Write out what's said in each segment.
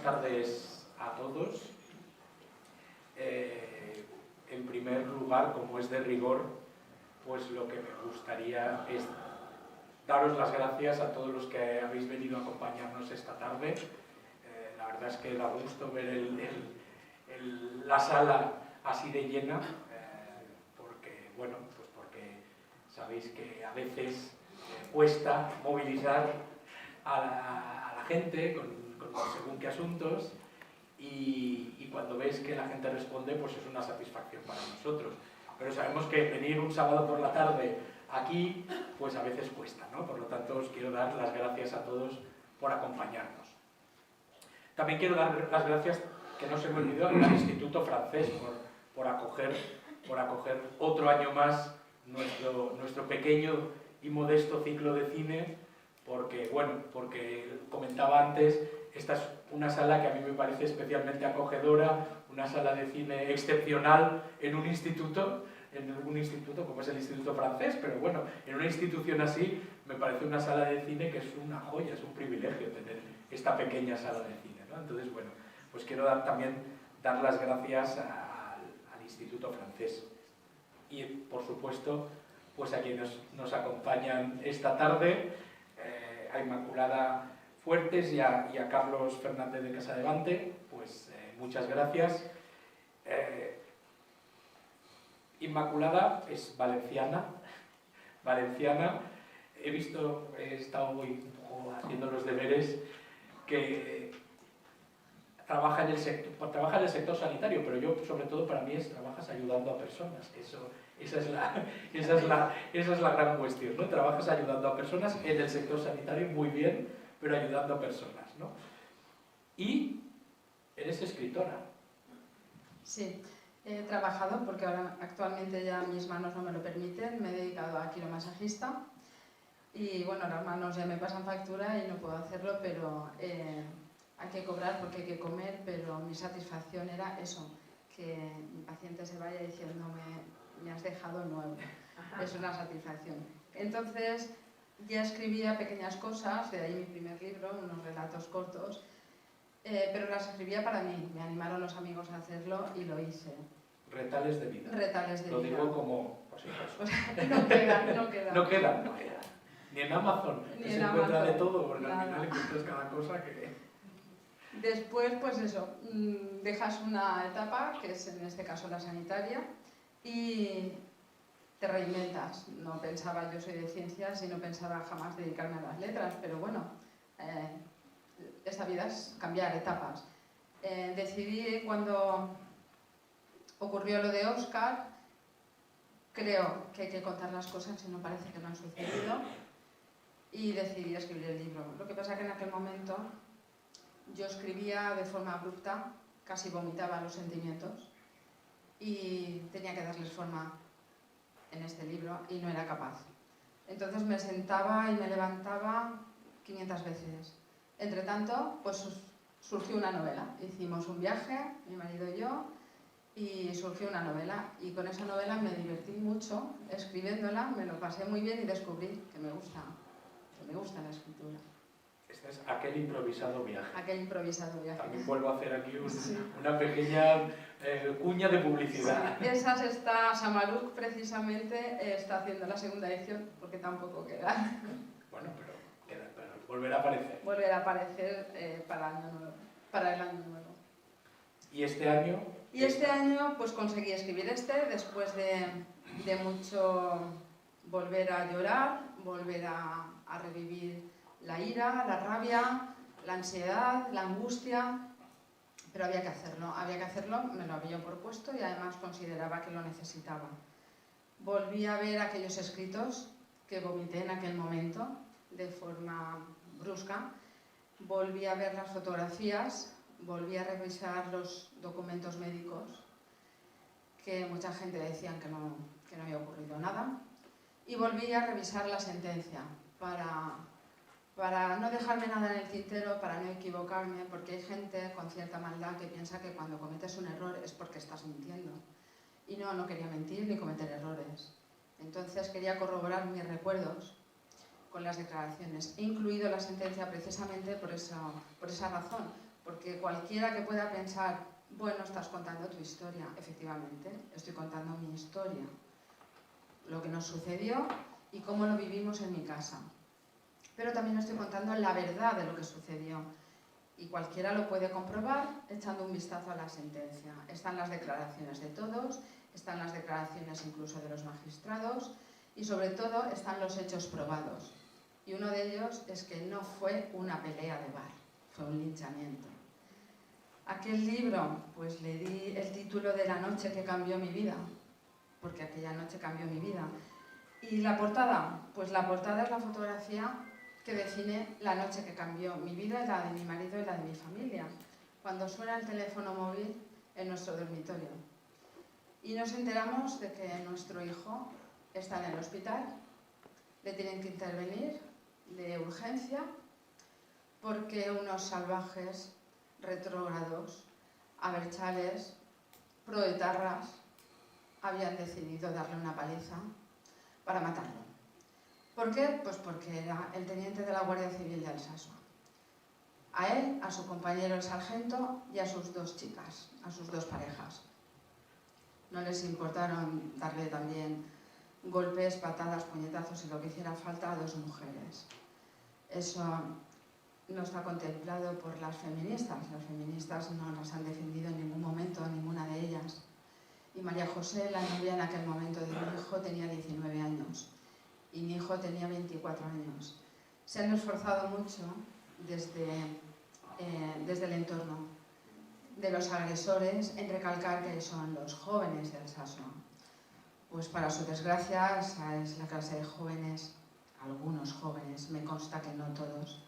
tardes a todos. En primer lugar, como es de rigor, pues lo que me gustaría es daros las gracias a todos los que habéis venido a acompañarnos esta tarde. La verdad es que da gusto ver la sala así de llena, porque, bueno, pues porque sabéis que a veces cuesta movilizar a la gente con según qué asuntos, y cuando veis que la gente responde, pues es una satisfacción para nosotros. Pero sabemos que venir un sábado por la tarde aquí, pues a veces cuesta, ¿no? Por lo tanto, os quiero dar las gracias a todos por acompañarnos. También quiero dar las gracias, que no se me olvidó, al Instituto Francés por acoger otro año más nuestro pequeño y modesto ciclo de cine, porque, bueno, porque comentaba antes, esta es una sala que a mí me parece especialmente acogedora, una sala de cine excepcional en un instituto como es el Instituto Francés, pero bueno, en una institución así me parece una sala de cine que es una joya, es un privilegio tener esta pequeña sala de cine, ¿no? Entonces, bueno, pues quiero también dar las gracias al Instituto Francés. Y, por supuesto, pues a quienes nos acompañan esta tarde, a Inmaculada Fuertes y a Carlos Fernández de Casadevante, pues muchas gracias. Inmaculada es valenciana. He estado hoy haciendo los deberes, que trabaja en el sector sanitario, pero yo, sobre todo, para mí trabajas ayudando a personas. Esa es la gran cuestión, ¿no? Trabajas ayudando a personas en el sector sanitario, muy bien, pero ayudando a personas, ¿no? Y eres escritora. Sí, he trabajado, porque ahora actualmente ya mis manos no me lo permiten, me he dedicado a quiromasajista y bueno, las manos ya me pasan factura y no puedo hacerlo, pero hay que cobrar porque hay que comer, pero mi satisfacción era eso, que mi paciente se vaya diciéndome, me has dejado nuevo. Es una satisfacción. Entonces ya escribía pequeñas cosas, de ahí mi primer libro, unos relatos cortos, pero las escribía para mí. Me animaron los amigos a hacerlo y lo hice. Retales de vida. Retales de vida. Lo digo como, pues eso. No quedan. No quedan. Ni en Amazon, que se encuentra de todo, porque nada. Al final encuentras cada cosa que... Después, pues eso, dejas una etapa, que es en este caso la sanitaria, y te reinventas. No pensaba, yo soy de ciencias y no pensaba jamás dedicarme a las letras, pero bueno, esta vida es cambiar etapas. Decidí, cuando ocurrió lo de Óscar, creo que hay que contar las cosas si no parece que no han sucedido, y decidí escribir el libro. Lo que pasa es que en aquel momento yo escribía de forma abrupta, casi vomitaba los sentimientos y tenía que darles forma en este libro y no era capaz. Entonces me sentaba y me levantaba 500 veces. Entre tanto, pues surgió una novela. Hicimos un viaje, mi marido y yo, y surgió una novela. Y con esa novela me divertí mucho escribiéndola, me lo pasé muy bien y descubrí que me gusta la escritura. Este es aquel improvisado viaje. Aquel improvisado viaje. También vuelvo a hacer aquí una pequeña cuña de publicidad. Sí, esas está Samaruk, precisamente, está haciendo la segunda edición, porque tampoco queda. Bueno, pero queda, pero volverá a aparecer. Volverá a aparecer para el año nuevo. ¿Y este año? Y este año pues conseguí escribir después de mucho volver a llorar, volver a revivir la ira, la rabia, la ansiedad, la angustia, pero había que hacerlo, me lo había propuesto y además consideraba que lo necesitaba. Volví a ver aquellos escritos que vomité en aquel momento de forma brusca, volví a ver las fotografías, volví a revisar los documentos médicos, que mucha gente decían que no había ocurrido nada, y volví a revisar la sentencia para no dejarme nada en el tintero, para no equivocarme, porque hay gente con cierta maldad que piensa que cuando cometes un error es porque estás mintiendo. Y no quería mentir ni cometer errores. Entonces quería corroborar mis recuerdos con las declaraciones. He incluido la sentencia precisamente por esa razón, Porque cualquiera que pueda pensar, bueno, estás contando tu historia, efectivamente, estoy contando mi historia, lo que nos sucedió y cómo lo vivimos en mi casa. Pero también estoy contando la verdad de lo que sucedió. Y cualquiera lo puede comprobar echando un vistazo a la sentencia. Están las declaraciones de todos, están las declaraciones incluso de los magistrados y sobre todo están los hechos probados. Y uno de ellos es que no fue una pelea de bar, fue un linchamiento. Aquel libro, pues le di el título de La noche que cambió mi vida, porque aquella noche cambió mi vida. Y la portada, pues la portada es la fotografía que define la noche que cambió mi vida, la de mi marido y la de mi familia, cuando suena el teléfono móvil en nuestro dormitorio. Y nos enteramos de que nuestro hijo está en el hospital, le tienen que intervenir de urgencia porque unos salvajes retrógrados, abertzales, proetarras, habían decidido darle una paliza para matarlo. ¿Por qué? Pues porque era el teniente de la Guardia Civil de Alsasua. A él, a su compañero el sargento y a sus dos chicas, a sus dos parejas. No les importaron darle también golpes, patadas, puñetazos y lo que hiciera falta a dos mujeres. Eso no está contemplado por las feministas. Las feministas no las han defendido en ningún momento, ninguna de ellas. Y María José, la novia en aquel momento de mi hijo, tenía 19 años. Y mi hijo tenía 24 años. Se han esforzado mucho desde el entorno de los agresores en recalcar que son los jóvenes de Alsasua. Pues para su desgracia, esa es la clase de jóvenes, algunos jóvenes, me consta que no todos,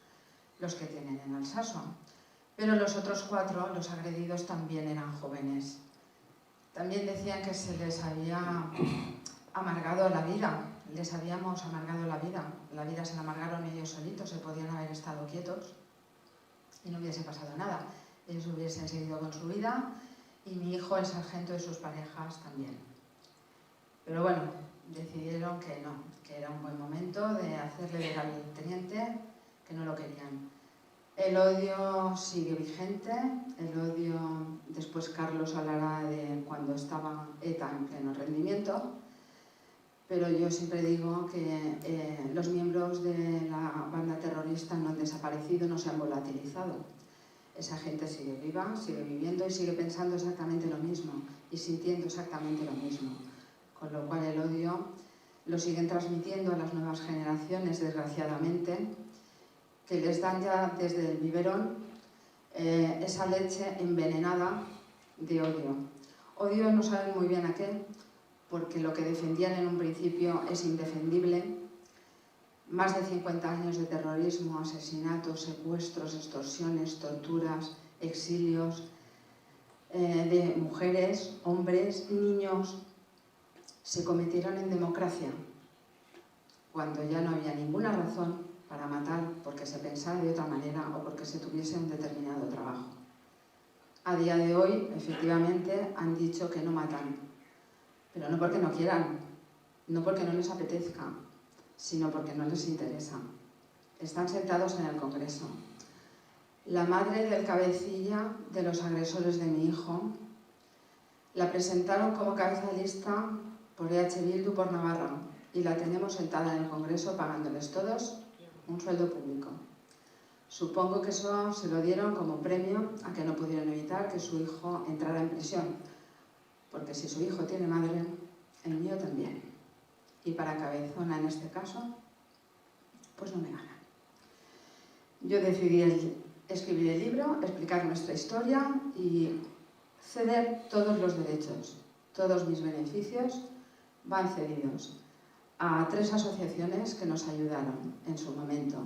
los que tienen en Alsasua. Pero los otros 4, los agredidos, también eran jóvenes. También decían que se les había amargado la vida. Les habíamos amargado la vida se la amargaron ellos solitos, se podían haber estado quietos y no hubiese pasado nada. Ellos hubiesen seguido con su vida y mi hijo, el sargento y sus parejas también. Pero bueno, decidieron que no, que era un buen momento de hacerle ver al teniente que no lo querían. El odio sigue vigente, el odio, después Carlos hablará de cuando estaba ETA en pleno rendimiento, pero yo siempre digo que los miembros de la banda terrorista no han desaparecido, no se han volatilizado. Esa gente sigue viva, sigue viviendo y sigue pensando exactamente lo mismo y sintiendo exactamente lo mismo. Con lo cual el odio lo siguen transmitiendo a las nuevas generaciones, desgraciadamente, que les dan ya desde el biberón esa leche envenenada de odio. Odio no saben muy bien a qué, porque lo que defendían en un principio es indefendible. Más de 50 años de terrorismo, asesinatos, secuestros, extorsiones, torturas, exilios de mujeres, hombres, niños, se cometieron en democracia, cuando ya no había ninguna razón para matar porque se pensara de otra manera o porque se tuviese un determinado trabajo. A día de hoy, efectivamente, han dicho que no matan, pero no porque no quieran, no porque no les apetezca, sino porque no les interesa. Están sentados en el Congreso. La madre del cabecilla de los agresores de mi hijo la presentaron como cabeza de lista por EH Bildu por Navarra y la tenemos sentada en el Congreso pagándoles todos un sueldo público. Supongo que eso se lo dieron como premio a que no pudieron evitar que su hijo entrara en prisión, porque si su hijo tiene madre, el mío también. Y para cabezona en este caso, pues no me gana. Yo decidí escribir el libro, explicar nuestra historia y ceder todos los derechos. Todos mis beneficios van cedidos a 3 asociaciones que nos ayudaron en su momento.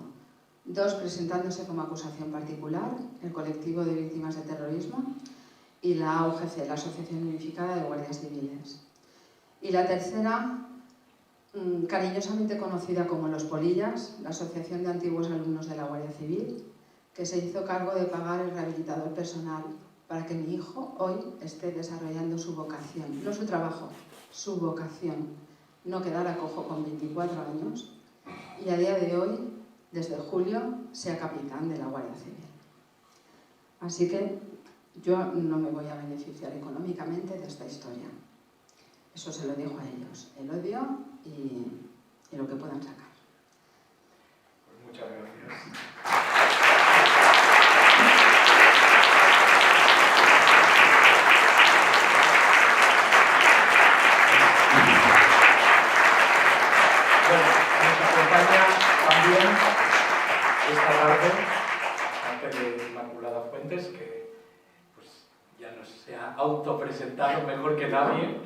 2 presentándose como acusación particular, el colectivo de víctimas de terrorismo, y la AUGC, la Asociación Unificada de Guardias Civiles. Y la tercera, cariñosamente conocida como Los Polillas, la Asociación de Antiguos Alumnos de la Guardia Civil, que se hizo cargo de pagar el rehabilitador personal para que mi hijo hoy esté desarrollando su vocación, no su trabajo, su vocación, no quedara cojo con 24 años y a día de hoy, desde julio, sea capitán de la Guardia Civil. Así que yo no me voy a beneficiar económicamente de esta historia. Eso se lo dejo a ellos, el odio y lo que puedan sacar. Pues muchas gracias. Bueno, nos acompaña también esta tarde, aparte de Inmaculada Fuentes, que pues, ya nos se ha autopresentado mejor que nadie,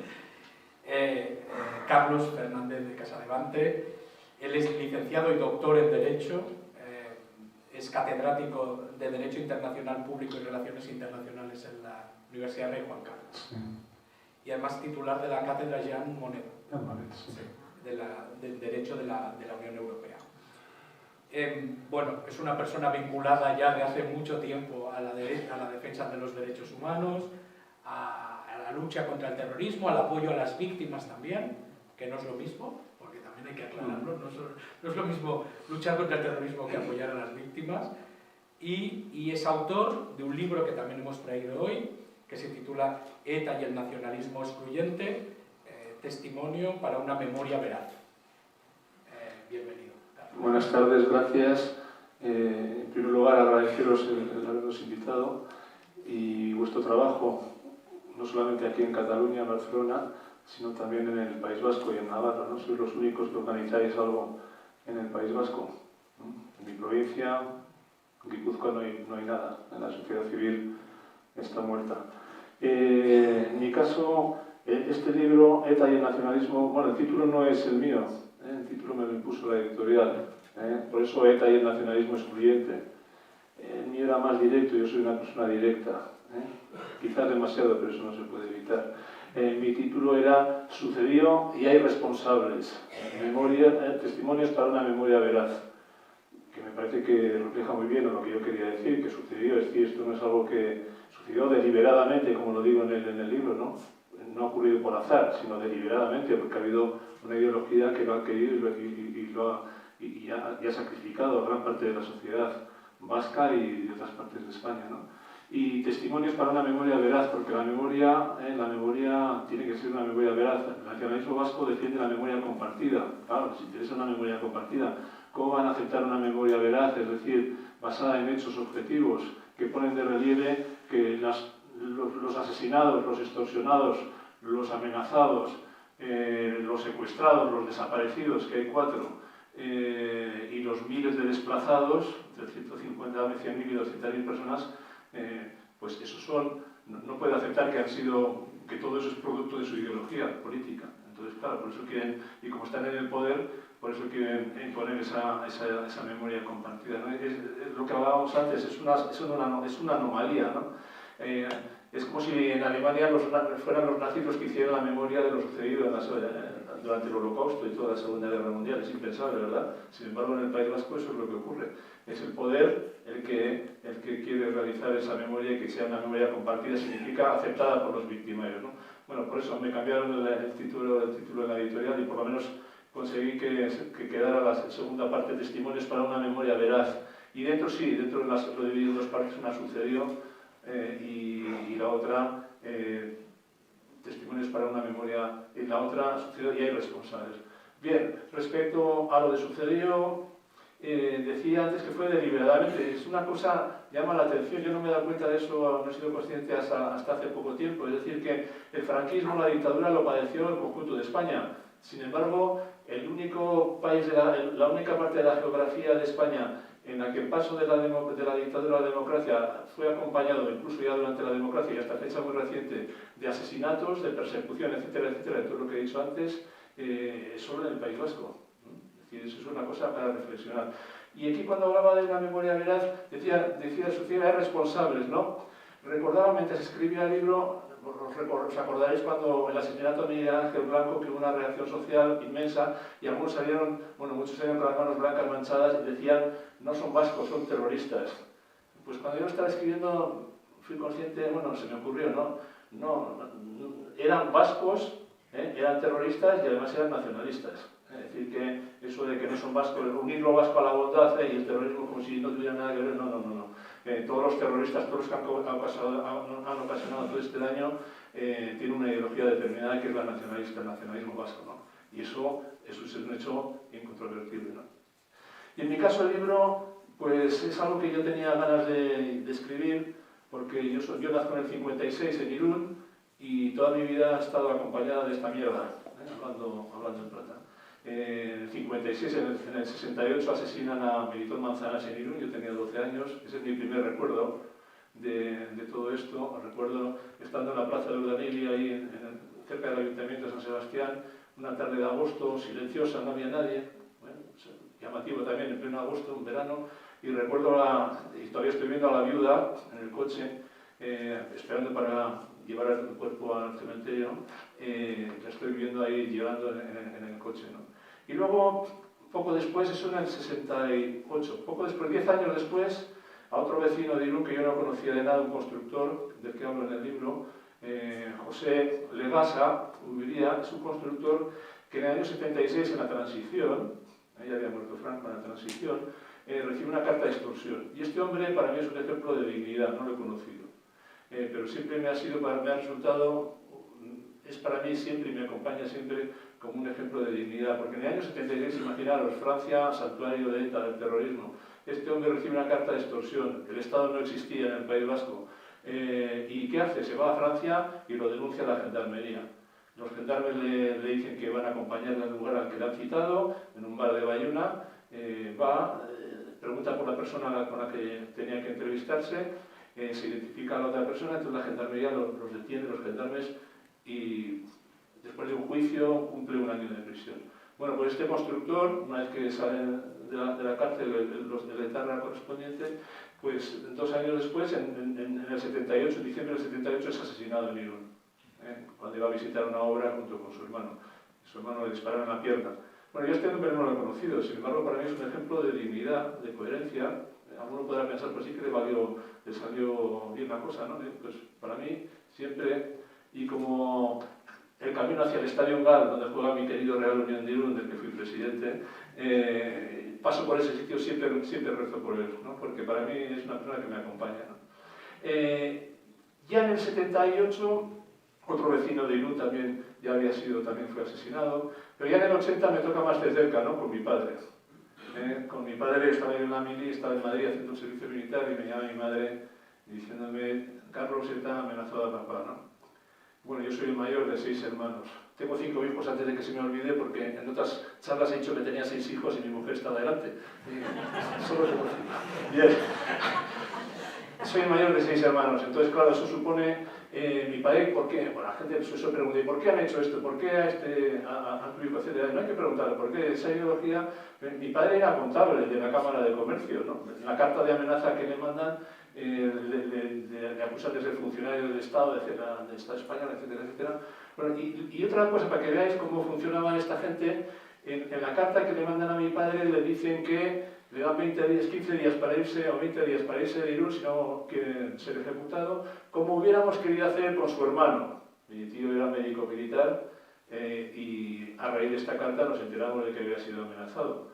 Carlos Fernández de Casadevante. Él es licenciado y doctor en Derecho, es catedrático de Derecho Internacional Público y Relaciones Internacionales en la Universidad Rey Juan Carlos. Y además titular de la cátedra Jean Monnet, del Derecho de la Unión Europea. Bueno, es una persona vinculada ya de hace mucho tiempo a la defensa de los derechos humanos, a la lucha contra el terrorismo, al apoyo a las víctimas también, que no es lo mismo, porque también hay que aclararlo, no es lo mismo luchar contra el terrorismo que apoyar a las víctimas, y es autor de un libro que también hemos traído hoy, que se titula ETA y el nacionalismo excluyente, testimonio para una memoria veraz. Bienvenido. Buenas tardes, gracias. En primer lugar, agradeceros el habernos invitado y vuestro trabajo, no solamente aquí en Cataluña, en Barcelona, sino también en el País Vasco y en Navarra, ¿no? Sois los únicos que organizáis algo en el País Vasco. En mi provincia, en Guipúzcoa, no hay nada. En la sociedad civil está muerta. En mi caso, este libro, ETA y el nacionalismo, bueno, el título no es el mío, el título me lo impuso la editorial, por eso ETA y el nacionalismo excluyente. El mío era más directo, yo soy una persona directa, quizás demasiado, pero eso no se puede evitar. Mi título era Sucedió y hay responsables, testimonios para una memoria veraz, que me parece que refleja muy bien lo que yo quería decir, que sucedió, es decir, esto no es algo que sucedió deliberadamente, como lo digo en el libro, ¿no? No ha ocurrido por azar, sino deliberadamente, porque ha habido una ideología que lo ha querido y ha sacrificado a gran parte de la sociedad vasca y de otras partes de España, ¿no? Y testimonios para una memoria veraz, porque la memoria tiene que ser una memoria veraz. El nacionalismo vasco defiende la memoria compartida. Claro, les interesa una memoria compartida. ¿Cómo van a aceptar una memoria veraz, es decir, basada en hechos objetivos, que ponen de relieve que los asesinados, los extorsionados, los amenazados, los secuestrados, los desaparecidos, que hay 4, y los miles de desplazados, de 150.000, 100.000 y 200.000 personas, pues esos son, no puede aceptar que todo eso es producto de su ideología política. Entonces, claro, por eso quieren, y como están en el poder, por eso quieren imponer esa memoria compartida, ¿no? Lo que hablábamos antes, es una anomalía, ¿no? Es como si en Alemania fueran los nazis los que hicieran la memoria de lo sucedido durante el Holocausto y toda la Segunda Guerra Mundial. Es impensable, ¿verdad? Sin embargo, en el País Vasco eso es lo que ocurre. Es el poder el que quiere realizar esa memoria y que sea una memoria compartida, significa aceptada por los victimarios, ¿no? Bueno, por eso me cambiaron el título en la editorial y por lo menos conseguí que quedara la segunda parte, testimonios para una memoria veraz. Y dentro lo he dividido en 2 partes, una sucedió y la otra, testimonios para una memoria, y la otra sucedió y hay responsables. Bien, respecto a lo de sucedió, decía antes que fue deliberadamente, es una cosa, llama la atención, yo no me he dado cuenta de eso, no he sido consciente hasta hace poco tiempo, es decir, que el franquismo, la dictadura lo padeció el conjunto de España. Sin embargo, el único país, la única parte de la geografía de España en la que el paso de la dictadura a la democracia fue acompañado, incluso ya durante la democracia y hasta fecha muy reciente, de asesinatos, de persecución, etcétera, etcétera, de todo lo que he dicho antes, solo en el País Vasco. Es decir, eso es una cosa para reflexionar. Y aquí cuando hablaba de una memoria veraz, decía Sofía, hay responsables, ¿no? Recordaba mientras escribía el libro, os acordaréis cuando el asesinato de Miguel Ángel Blanco, que hubo una reacción social inmensa y algunos salieron, muchos salieron con las manos blancas manchadas y decían, no son vascos, son terroristas. Pues cuando yo estaba escribiendo fui consciente, se me ocurrió, no, eran vascos, eran terroristas y además eran nacionalistas. Es decir, que eso de que no son vascos, unir lo vasco a la bondad y el terrorismo como si no tuviera nada que ver, no. todos los terroristas, todos los que han ocasionado todo este daño, tienen una ideología determinada que es la nacionalista, el nacionalismo vasco, ¿no? Y eso es un hecho incontrovertible, ¿no? Y en mi caso el libro, pues es algo que yo tenía ganas de escribir, porque yo nazco en el 56 en Irún y toda mi vida he estado acompañada de esta mierda, hablando en plata. En el 56, en el 68 asesinan a Melitón Manzanas en Irún, yo tenía 12 años, ese es mi primer recuerdo de todo esto. Recuerdo estando en la plaza de Urdaneli, ahí cerca del Ayuntamiento de San Sebastián, una tarde de agosto, silenciosa, no había nadie, bueno, llamativo también, en pleno agosto, un verano, y recuerdo, y todavía estoy viendo a la viuda en el coche, esperando para llevar el cuerpo al cementerio, la estoy viendo ahí llegando en el coche, ¿no? Y luego, poco después, eso en el 68, poco después, 10 años después, a otro vecino de Irún que yo no conocía de nada, un constructor, del que hablo en el libro, José Legasa, Ubiría, es un constructor que en el año 76, en la transición, ahí había muerto Franco en la transición, recibe una carta de extorsión. Y este hombre para mí es un ejemplo de dignidad, no lo he conocido. Pero siempre me ha resultado, es para mí siempre y me acompaña siempre como un ejemplo de dignidad, porque en el año 76, imaginaros, Francia, santuario de ETA, del terrorismo, este hombre recibe una carta de extorsión, el Estado no existía en el País Vasco, ¿y qué hace? Se va a Francia y lo denuncia a la gendarmería. Los gendarmes le dicen que van a acompañarle al lugar al que le han citado, en un bar de Bayona, pregunta por la persona con la que tenía que entrevistarse, se identifica a la otra persona, entonces la gendarmería los detiene, los gendarmes, y después de un juicio cumple 1 año de prisión. Bueno, pues este constructor, una vez que sale de la cárcel el etarra correspondiente, pues 2 años después, en el 78, en diciembre del 78, es asesinado en Irún, cuando iba a visitar una obra junto con su hermano. Su hermano le dispararon en la pierna. Bueno, yo este hombre no lo he conocido, sin embargo para mí es un ejemplo de dignidad, de coherencia. Alguno podrá pensar, pues sí que le salió bien la cosa, ¿no? Pues para mí siempre, y como el camino hacia el Estadio Gal, donde juega mi querido Real Unión de Irún, del que fui presidente, paso por ese sitio, siempre rezo por él, ¿no? Porque para mí es una persona que me acompaña, ¿no? Ya en el 78, otro vecino de Irún también fue asesinado, pero ya en el 80 me toca más de cerca, ¿no? Con mi padre. Con mi padre estaba en la mili, estaba en Madrid haciendo un servicio militar y me llama mi madre diciéndome: Carlos está amenazado a papá, ¿no? Bueno, yo soy el mayor de 6 hermanos. Tengo 5 hijos antes de que se me olvide, porque en otras charlas he dicho que tenía 6 hijos y mi mujer está delante. Solo tengo 5. Bien. Soy el mayor de 6 hermanos, entonces claro, eso supone, mi padre, ¿por qué? Bueno, la gente se pregunta, ¿y por qué han hecho esto? ¿Por qué a tu hijo, etcétera? No hay que preguntarle, ¿por qué? Esa ideología, mi padre era contable de la Cámara de Comercio, ¿no? En la carta de amenaza que le mandan, le acusan de ser funcionario del Estado, del Estado español, etcétera, etcétera. Bueno, y otra cosa, para que veáis cómo funcionaba esta gente, en la carta que le mandan a mi padre le dicen que le dan 20 días, 15 días para irse, o 20 días para irse de Irún si no quiere ser ejecutado, como hubiéramos querido hacer con su hermano. Mi tío era médico militar y a raíz de esta carta nos enteramos de que había sido amenazado.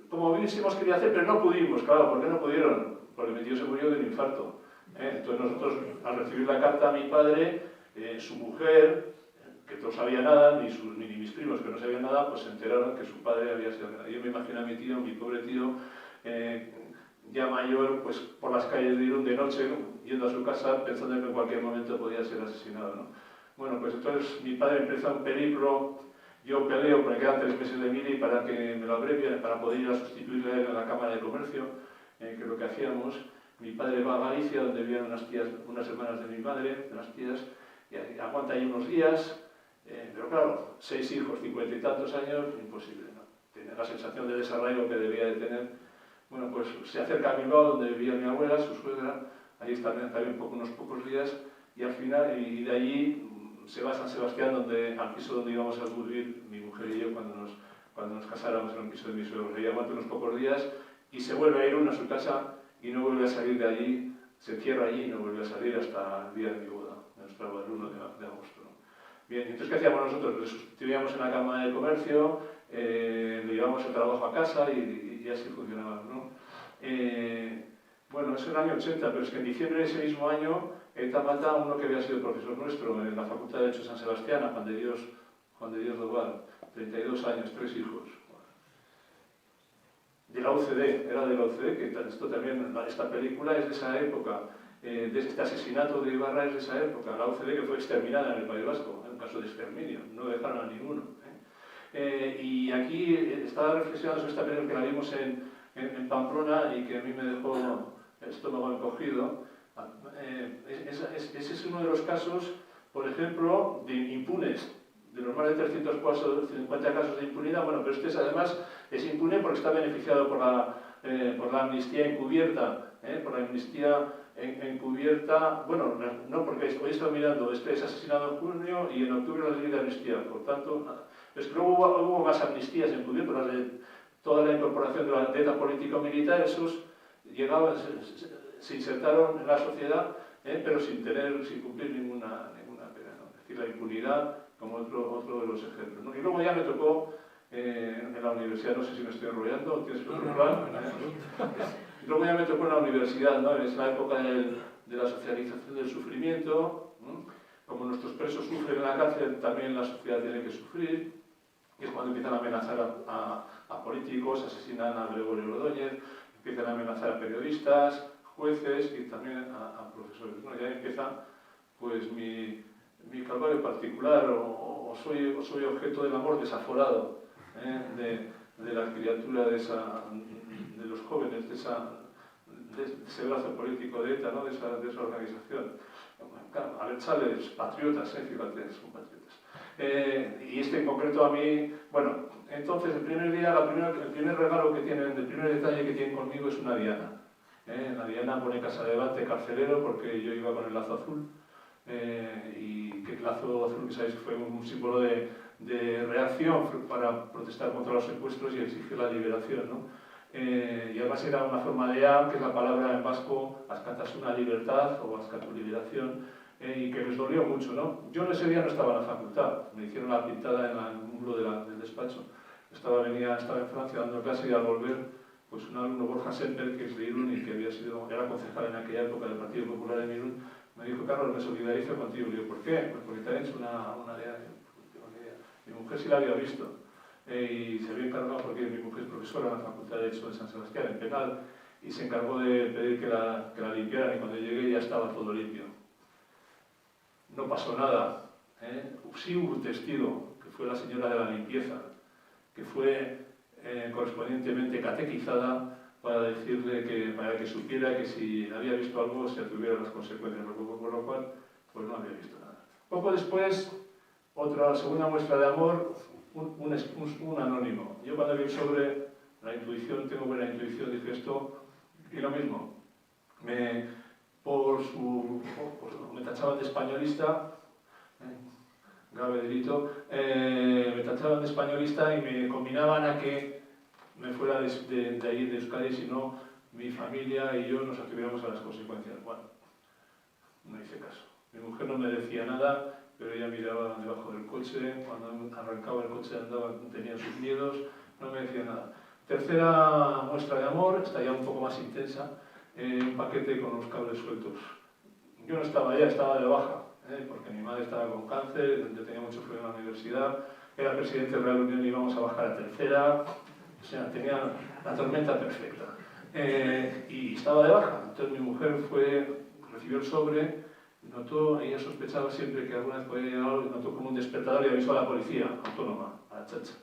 Como hubiésemos querido hacer, pero no pudimos, claro, ¿por qué no pudieron? Porque mi tío se murió de un infarto. Entonces nosotros, al recibir la carta a mi padre, su mujer, que no sabía nada, ni mis primos que no sabían nada, pues se enteraron que su padre había sido amenazado. Yo me imagino a mi tío, mi pobre tío, ya mayor, pues por las calles de Irún de noche, yendo a su casa, pensando que en cualquier momento podía ser asesinado, ¿no? Bueno, pues entonces mi padre empieza un periplo, yo peleo, porque quedan 3 meses de mili para que me lo abrevien, para poder ir a sustituirle a él en la Cámara de Comercio, que es lo que hacíamos. Mi padre va a Galicia, donde vivían unas hermanas de mi madre, de las tías, y aguanta ahí unos días. Pero claro, 6 hijos, 50 y tantos años, imposible, ¿no? Tiene la sensación de desarraigo que debía de tener. Bueno, pues se acerca a Bilbao, donde vivía mi abuela, su suegra, ahí está también unos pocos días, y al final, y de allí se va a San Sebastián, al piso donde íbamos a vivir mi mujer y yo cuando nos casáramos, en el piso de mi suegro. Ahí aguanta unos pocos días y se vuelve a ir a su casa y no vuelve a salir de allí, se encierra allí y no vuelve a salir hasta el día de mi boda, nuestra boda, el 1 de agosto. Bien, entonces ¿qué hacíamos nosotros? Le sustituíamos en la Cámara de Comercio, le llevábamos el trabajo a casa y así funcionaba, ¿no? Bueno, es el año 80, pero es que en diciembre de ese mismo año ETA mata a uno que había sido profesor nuestro en la Facultad de Derecho de San Sebastián, a Juan de Dios Doval, 32 años, 3 hijos. De la UCD, era de la UCD, que esto también, esta película es de esa época, de este asesinato de Ibarra es de esa época, la UCD que fue exterminada en el País Vasco, en un caso de exterminio, no dejaron a ninguno. Y aquí estaba reflexionando sobre esta película que la vimos en Pamplona y que a mí me dejó el estómago encogido. Ese es uno de los casos, por ejemplo, de impunes, de los más de 350 casos de impunidad. Bueno, pero este además es impune porque está beneficiado por la amnistía encubierta, por la amnistía encubierta. Bueno, no, porque hoy he estado mirando, este es asesinado en junio y en octubre la ley de amnistía, por tanto, nada. Es que luego hubo más amnistías encubiertas, las de toda la incorporación de la ETA político-militar, esos llegaban, se insertaron en la sociedad, pero sin cumplir ninguna pena, ¿no? Es decir, la impunidad como otro de los ejemplos, ¿no? Y luego ya me tocó en la universidad, no sé si me estoy enrollando, ¿tienes otro plan? Y luego ya me tocó en la universidad, ¿no? Es la época de la socialización del sufrimiento, ¿no? Como nuestros presos sufren en la cárcel, también la sociedad tiene que sufrir. Y es cuando empiezan a amenazar a políticos, asesinan a Gregorio Ordóñez, empiezan a amenazar a periodistas, jueces y también a profesores, ¿no? Ya empieza pues mi calvario particular, o soy objeto del amor desaforado de la criatura de los jóvenes, de ese brazo político de ETA, ¿no? de esa organización. Abertzales, patriotas, fíjate, son patriotas. Y este en concreto a mí, bueno, entonces el primer día, el primer regalo que tienen, el primer detalle que tienen conmigo es una diana. La diana pone casa de debate carcelero porque yo iba con el lazo azul, y que el lazo azul, que sabéis, fue un símbolo de reacción para protestar contra los secuestros y exigir la liberación, ¿no? Y además era una forma de A, que es la palabra en vasco, askatasuna, libertad, o askatu, liberación, y que les dolió mucho, ¿no? Yo en ese día no estaba en la facultad, me hicieron la pintada en el muro del despacho. Estaba en Francia dando clase y al volver, pues un alumno, Borja Semper, que es de Irún y que era concejal en aquella época del Partido Popular en Irún, me dijo: Carlos, me solidarizo contigo. Le digo: ¿por qué? Pues porque te han hecho una idea. Mi mujer sí la había visto, y se había encargado, porque mi mujer es profesora en la Facultad de Derecho de San Sebastián, en penal, y se encargó de pedir que la limpiaran, y cuando llegué ya estaba todo limpio. No pasó nada. Sí hubo un testigo, que fue la señora de la limpieza, que fue correspondientemente catequizada para decirle para que supiera que si había visto algo se atuvieran las consecuencias, por lo cual pues no había visto nada. Poco después, otra segunda muestra de amor, un anónimo. Yo cuando vi sobre la intuición, tengo buena intuición, dije esto, y lo mismo. Me tachaban de españolista, grave delito, me tachaban de españolista y me combinaban a que me fuera de ahí, de Euskadi, si no mi familia y yo nos atuviéramos a las consecuencias. Bueno, no hice caso. Mi mujer no me decía nada, pero ella miraba debajo del coche, cuando arrancaba el coche tenía sus miedos, no me decía nada. Tercera muestra de amor, esta ya un poco más intensa, un paquete con los cables sueltos. Yo no estaba allá, estaba de baja, porque mi madre estaba con cáncer, yo tenía mucho frío en la universidad, era presidente de Real Unión y íbamos a bajar a tercera, o sea, tenía la tormenta perfecta. Y estaba de baja, entonces mi mujer recibió el sobre, notó, ella sospechaba siempre que alguna vez podía llegar algo, notó como un despertador y avisó a la policía autónoma, a la chacha.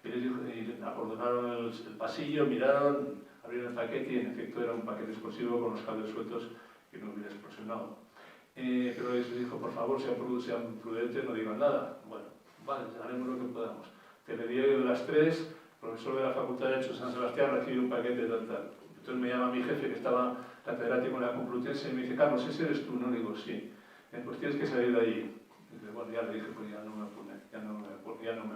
Y acordonaron el pasillo, miraron, abrieron el paquete y en efecto era un paquete explosivo con los cables sueltos que no hubiera explosionado. Pero les dijo: por favor, sean prudentes, no digan nada. Bueno, vale, haremos lo que podamos. Telediario de las 3, profesor de la Facultad de Derecho de San Sebastián, recibe un paquete de tal. Entonces me llama mi jefe, que estaba catedrático en la Complutense, y me dice: Carlos, ¿ese eres tú? No, le digo: sí. Pues tienes que salir de allí. Y dice: bueno, ya le dije, pues ya no me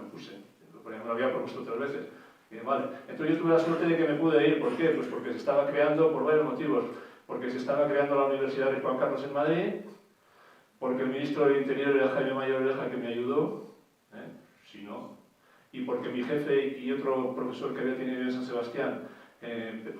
opuse. Porque me lo había propuesto 3 veces. Y dije: vale. Entonces yo tuve la suerte de que me pude ir. ¿Por qué? Pues porque se estaba creando, por varios motivos. Porque se estaba creando la Universidad de Juan Carlos en Madrid, porque el ministro del Interior era Jaime Mayor Oreja, que me ayudó, si no, y porque mi jefe y otro profesor que había tenido en San Sebastián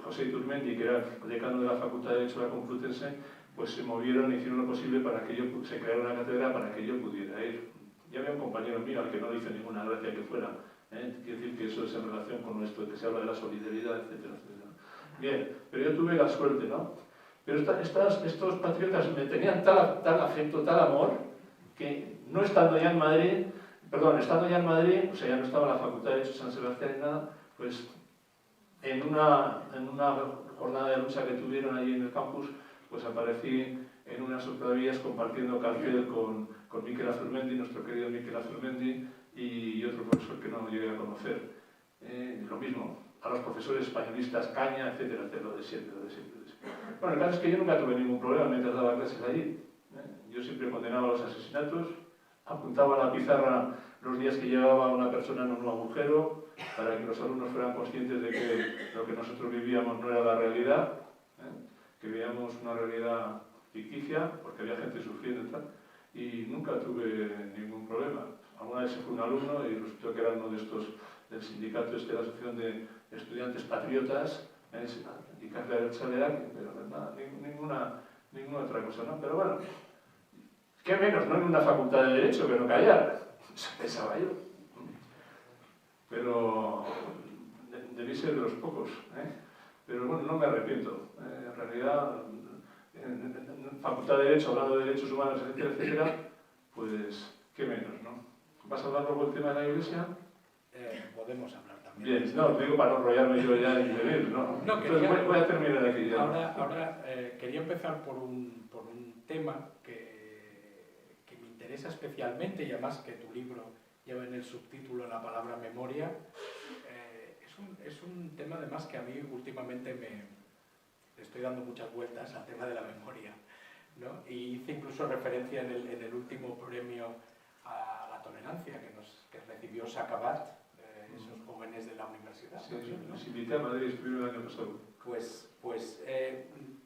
José Iturmendi, que era el decano de la Facultad de Derecho de la Complutense, pues se movieron e hicieron lo posible para que se creara una cátedra para que yo pudiera ir. Ya había un compañero mío al que no le hice ninguna gracia que fuera. Quiero decir que eso es en relación con esto que se habla de la solidaridad, etcétera, etcétera. Bien, pero yo tuve la suerte, ¿no? Pero estos patriotas me tenían tal afecto, tal amor, que no estando ya en Madrid, estando ya en Madrid, o sea, ya no estaba en la Facultad de Derecho de San Sebastián ni nada, pues en una jornada de lucha que tuvieron allí en el campus, pues aparecí en unas sopravías compartiendo cartel con Miquel Azurmendi, nuestro querido Miquel Azurmendi, y otro profesor que no llegué a conocer. Lo mismo, a los profesores españolistas, Caña, etcétera, etcétera, lo de siempre. Bueno, el caso es que yo nunca tuve ningún problema mientras daba clases allí. Yo siempre condenaba los asesinatos, apuntaba a la pizarra los días que llevaba una persona en un agujero, para que los alumnos fueran conscientes de que lo que nosotros vivíamos no era la realidad, que vivíamos una realidad ficticia, porque había gente sufriendo y tal, y nunca tuve ningún problema. Alguna vez se fue un alumno y resultó que era uno de estos del sindicato de la Asociación de Estudiantes Patriotas, y carrera del Chalear, pero nada, ninguna otra cosa, ¿no? Pero bueno, qué menos, ¿no? En una facultad de Derecho que no callar, eso pensaba yo. Pero debí ser de los pocos, pero bueno, no me arrepiento. En realidad, en Facultad de Derecho, hablando de derechos humanos, etcétera, etcétera, pues qué menos, ¿no? ¿Vas a hablar luego del tema de la Iglesia? Podemos hablar también. Bien, no, digo para no enrollarme yo ya y beber, ¿no? Entonces voy a terminar aquí ya. Ahora quería empezar por un tema que me interesa especialmente, y además que tu libro lleva en el subtítulo la palabra memoria. Es un tema además que a mí últimamente le estoy dando muchas vueltas al tema de la memoria, ¿no? Y hice incluso referencia en el último premio a la tolerancia que recibió Sacabat, esos jóvenes de la universidad. Sí, nos invité a Madrid, estuvieron el año pasado. Pues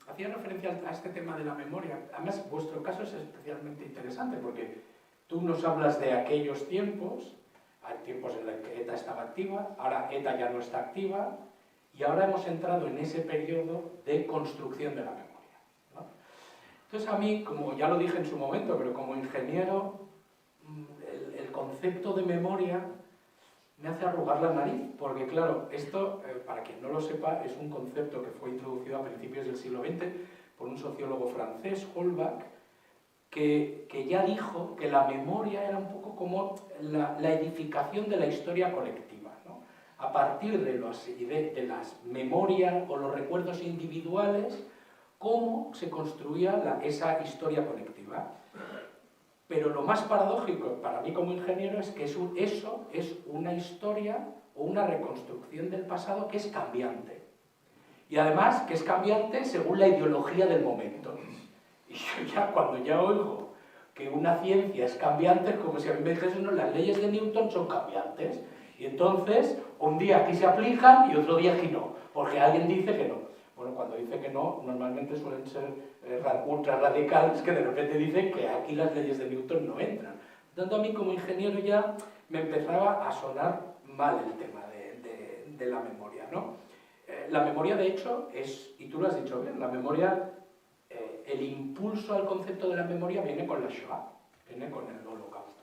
hacía referencia a este tema de la memoria. Además, vuestro caso es especialmente interesante porque tú nos hablas de aquellos tiempos, hay tiempos en los que ETA estaba activa, ahora ETA ya no está activa, y ahora hemos entrado en ese periodo de construcción de la memoria, ¿no? Entonces a mí, como ya lo dije en su momento, pero como ingeniero, el concepto de memoria me hace arrugar la nariz, porque claro, esto, para quien no lo sepa, es un concepto que fue introducido a principios del siglo XX por un sociólogo francés, Holbach, que ya dijo que la memoria era un poco como la edificación de la historia colectiva, ¿no? A partir de las memorias o los recuerdos individuales, cómo se construía esa historia colectiva. Pero lo más paradójico para mí como ingeniero es que eso es una historia o una reconstrucción del pasado que es cambiante. Y además que es cambiante según la ideología del momento. Y yo cuando ya oigo que una ciencia es cambiante, es como si a mí me dijesen, no, las leyes de Newton son cambiantes. Y entonces, un día aquí se aplican y otro día aquí no, porque alguien dice que no. Bueno, cuando dice que no, normalmente suelen ser ultra radicales que de repente dicen que aquí las leyes de Newton no entran. Tanto a mí como ingeniero ya me empezaba a sonar mal el tema de la memoria, ¿no? La memoria, de hecho, y tú lo has dicho bien, la memoria, el impulso al concepto de la memoria viene con la Shoah, viene con el Holocausto.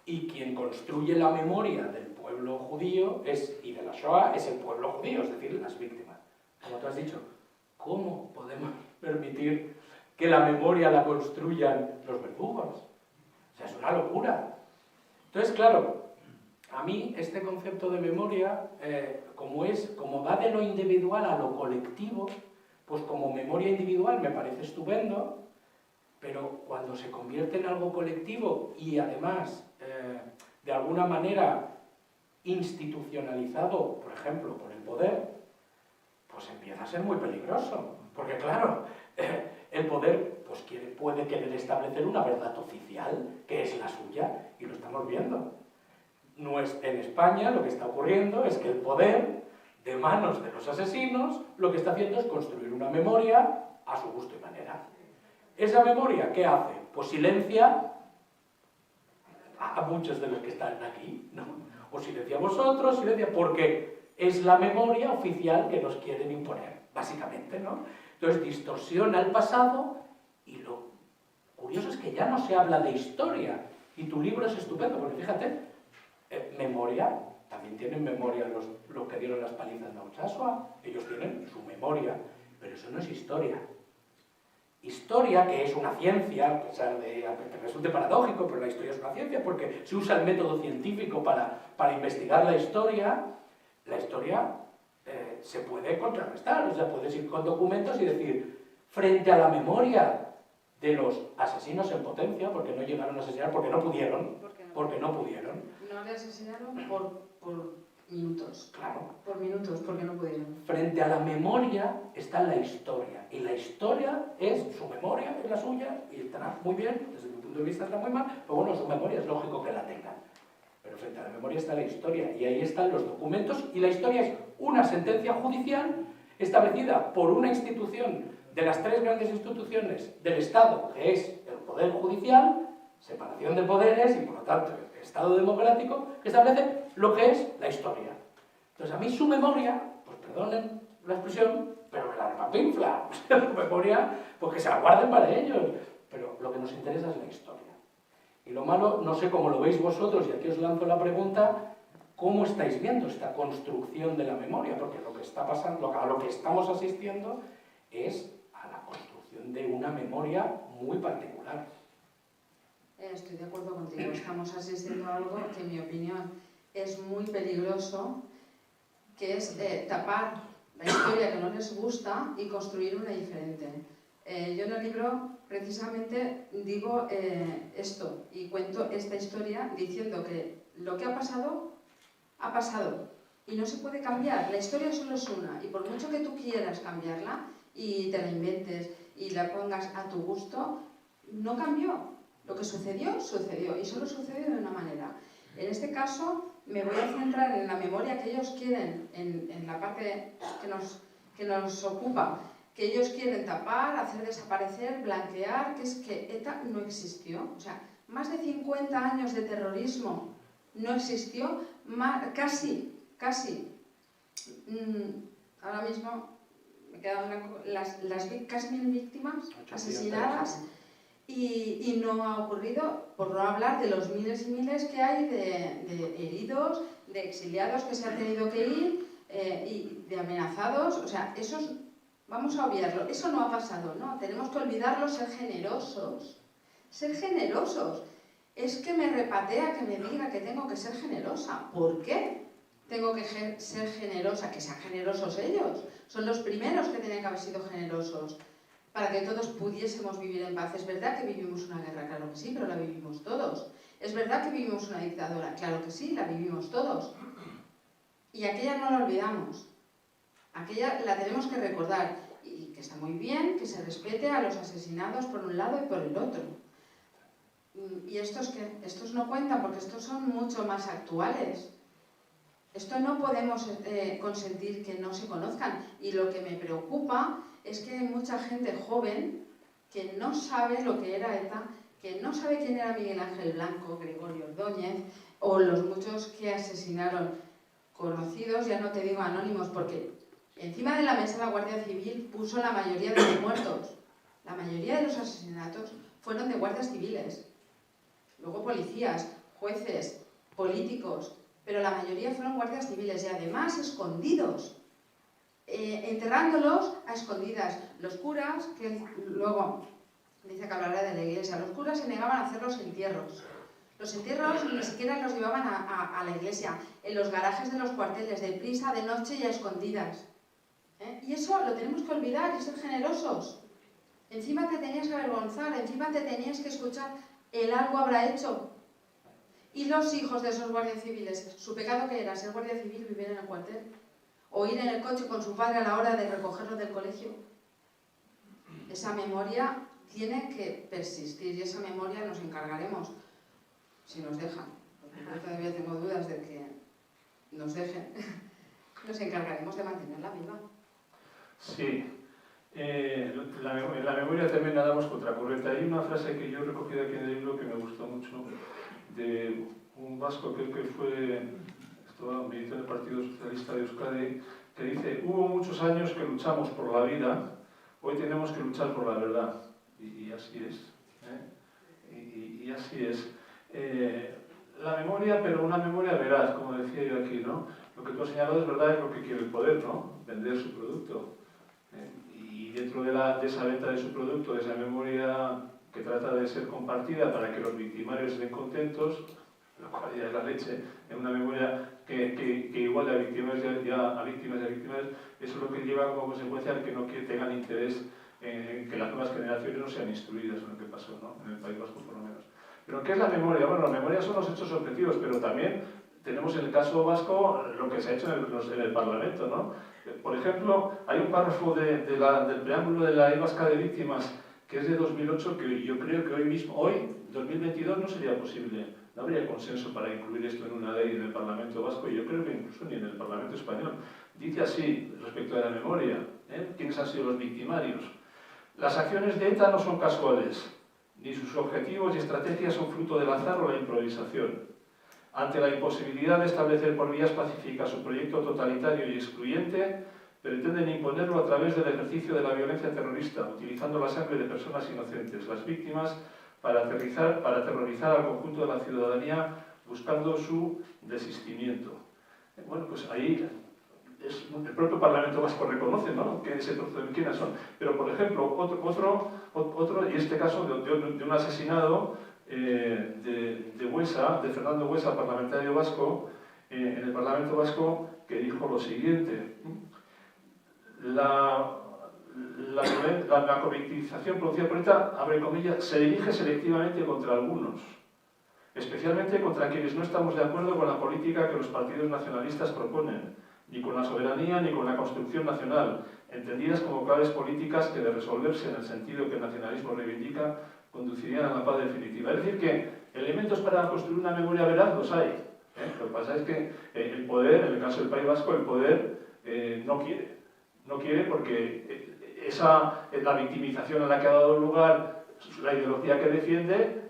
Y quien construye la memoria del pueblo judío y de la Shoah es el pueblo judío, es decir, las víctimas. Como tú has dicho, ¿cómo podemos permitir que la memoria la construyan los verdugos? O sea, es una locura. Entonces, claro, a mí este concepto de memoria, como va de lo individual a lo colectivo, pues como memoria individual me parece estupendo, pero cuando se convierte en algo colectivo y además, de alguna manera, institucionalizado, por ejemplo, por el poder, pues empieza a ser muy peligroso. Porque claro, el poder pues puede querer establecer una verdad oficial, que es la suya, y lo estamos viendo. En España lo que está ocurriendo es que el poder, de manos de los asesinos, lo que está haciendo es construir una memoria a su gusto y manera. ¿Esa memoria qué hace? Pues silencia a muchos de los que están aquí, ¿no? O silencia a vosotros, silencia porque es la memoria oficial que nos quieren imponer, básicamente, ¿no? Entonces distorsiona el pasado y lo curioso es que ya no se habla de historia. Y tu libro es estupendo, porque fíjate, memoria, también tienen memoria los que dieron las palizas en Nauchasua, ellos tienen su memoria, pero eso no es historia. Historia, que es una ciencia, a pesar de que resulte paradójico, pero la historia es una ciencia porque se usa el método científico para investigar la historia se puede contrarrestar, o sea, puedes ir con documentos y decir, frente a la memoria de los asesinos en potencia, porque no llegaron a asesinar, porque no pudieron. No le asesinaron por minutos. Claro. Por minutos, porque no pudieron. Frente a la memoria está la historia, y la historia es su memoria, es la suya, y estará muy bien, desde mi punto de vista está muy mal, pero bueno, su memoria es lógico que la tengan. Pero frente a la memoria está la historia, y ahí están los documentos, y la historia es una sentencia judicial establecida por una institución de las tres grandes instituciones del Estado, que es el Poder Judicial, separación de poderes y por lo tanto el Estado democrático, que establece lo que es la historia. Entonces a mí su memoria, pues perdonen la expresión, pero me la repapinfla. Su memoria, pues que se la guarden para ellos. Pero lo que nos interesa es la historia. Y lo malo, no sé cómo lo veis vosotros, y aquí os lanzo la pregunta, ¿cómo estáis viendo esta construcción de la memoria? Porque lo que está pasando, a lo que estamos asistiendo es a la construcción de una memoria muy particular. Estoy de acuerdo contigo, estamos asistiendo a algo que en mi opinión es muy peligroso, que es tapar la historia que no les gusta y construir una diferente. Yo en el libro precisamente digo esto y cuento esta historia diciendo que lo que ha pasado y no se puede cambiar. La historia solo es una y por mucho que tú quieras cambiarla y te la inventes y la pongas a tu gusto, no cambió. Lo que sucedió, sucedió y solo sucedió de una manera. En este caso me voy a centrar en la memoria que ellos quieren, en la parte que nos ocupa, que ellos quieren tapar, hacer desaparecer, blanquear, que es que ETA no existió. O sea, más de 50 años de terrorismo no existió, casi, ahora mismo me quedan casi 1000 víctimas asesinadas y no ha ocurrido, por no hablar de los miles y miles que hay de heridos, de exiliados que se han tenido que ir y de amenazados. O sea, vamos a obviarlo, eso no ha pasado, ¿no? Tenemos que olvidarlo, ser generosos. Ser generosos. Es que me repatea que me diga que tengo que ser generosa. ¿Por qué tengo que ser generosa? Que sean generosos ellos. Son los primeros que tienen que haber sido generosos para que todos pudiésemos vivir en paz. Es verdad que vivimos una guerra, claro que sí, pero la vivimos todos. Es verdad que vivimos una dictadura, claro que sí, la vivimos todos. Y aquella no la olvidamos. Aquella la tenemos que recordar. Y que está muy bien que se respete a los asesinados por un lado y por el otro. ¿Y estos qué? Estos no cuentan porque estos son mucho más actuales. Esto no podemos consentir que no se conozcan. Y lo que me preocupa es que hay mucha gente joven que no sabe lo que era ETA, que no sabe quién era Miguel Ángel Blanco, Gregorio Ordóñez, o los muchos que asesinaron, conocidos, ya no te digo anónimos, porque encima de la mesa la Guardia Civil puso la mayoría de los muertos. La mayoría de los asesinatos fueron de guardias civiles. Luego policías, jueces, políticos, pero la mayoría fueron guardias civiles y además escondidos, enterrándolos a escondidas. Los curas, que luego dice que hablará de la iglesia, los curas se negaban a hacer los entierros. Los entierros ni siquiera los llevaban a la iglesia, en los garajes de los cuarteles, deprisa, de noche y a escondidas. Y eso lo tenemos que olvidar y ser generosos. Encima te tenías que avergonzar, encima te tenías que escuchar, él algo habrá hecho. Y los hijos de esos guardias civiles, su pecado que era ser guardia civil, vivir en el cuartel, o ir en el coche con su padre a la hora de recogerlo del colegio. Esa memoria tiene que persistir y esa memoria nos encargaremos, si nos dejan, porque yo todavía tengo dudas de que nos dejen, nos encargaremos de mantenerla viva. Sí. En la memoria también nadamos contracorriente. Hay una frase que yo he recogido aquí en el libro que me gustó mucho, de un vasco que fue, esto militó en el Partido Socialista de Euskadi, que dice: hubo muchos años que luchamos por la vida, hoy tenemos que luchar por la verdad. Y así es. Y así es. La memoria, pero una memoria veraz, como decía yo aquí, ¿no? Lo que tú has señalado es verdad, es lo que quiere el poder, ¿no? Vender su producto. Y dentro de esa venta de su producto, de esa memoria que trata de ser compartida para que los victimarios estén contentos, lo cual ya es la leche, en una memoria que igual a víctimas y a víctimas, eso es lo que lleva como consecuencia que no tengan interés en que las nuevas generaciones no sean instruidas en lo que pasó, ¿no? En el País Vasco por lo menos. ¿Pero qué es la memoria? Bueno, la memoria son los hechos objetivos, pero también tenemos en el caso vasco lo que se ha hecho en el Parlamento, ¿no? Por ejemplo, hay un párrafo del preámbulo de la Ley Vasca de Víctimas que es de 2008, que yo creo que hoy, 2022, no sería posible. No habría consenso para incluir esto en una ley en el Parlamento Vasco, y yo creo que incluso ni en el Parlamento Español. Dice así, respecto a la memoria, ¿quiénes han sido los victimarios? Las acciones de ETA no son casuales, ni sus objetivos y estrategias son fruto del azar o la improvisación. Ante la imposibilidad de establecer por vías pacíficas su proyecto totalitario y excluyente, pretenden imponerlo a través del ejercicio de la violencia terrorista, utilizando la sangre de personas inocentes, las víctimas, para aterrorizar al conjunto de la ciudadanía, buscando su desistimiento. Bueno, pues ahí el propio Parlamento Vasco reconoce, ¿no?, que ese trozo de quiénes son. Pero, por ejemplo, otro y este caso de un asesinado de Buesa, de Fernando Buesa, parlamentario vasco, en el Parlamento Vasco, que dijo lo siguiente: la macrovictimización producida por ETA, abre comillas, se dirige selectivamente contra algunos, especialmente contra quienes no estamos de acuerdo con la política que los partidos nacionalistas proponen, ni con la soberanía ni con la construcción nacional, entendidas como claves políticas que, de resolverse en el sentido que el nacionalismo reivindica, conducirían a la paz definitiva. Es decir, que elementos para construir una memoria veraz los hay. Lo que pasa es que el poder, en el caso del País Vasco, el poder no quiere porque la victimización a la que ha dado lugar, la ideología que defiende,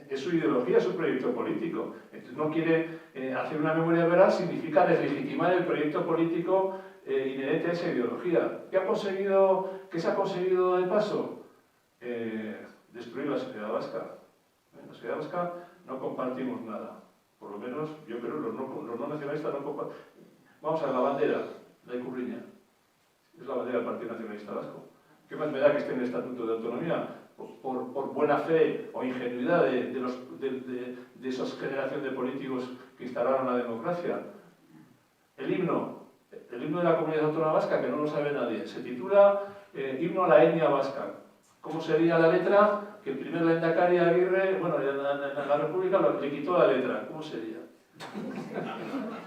es su ideología, es su proyecto político. Entonces no quiere hacer una memoria veraz, significa deslegitimar el proyecto político inherente a esa ideología. ¿Qué se ha conseguido de paso? Destruir la sociedad vasca. En la sociedad vasca no compartimos nada. Por lo menos, yo creo, los no nacionalistas no compartimos. Vamos a la bandera, la Icurriña. Es la bandera del Partido Nacionalista Vasco. ¿Qué más me da que esté en el Estatuto de Autonomía? Por buena fe o ingenuidad de esa generación de políticos que instalaron la democracia. El himno de la Comunidad Autónoma Vasca, que no lo sabe nadie, se titula Himno a la etnia vasca. ¿Cómo sería la letra? Que el primer lehendakari Aguirre, bueno, en la República le quitó la letra. ¿Cómo sería?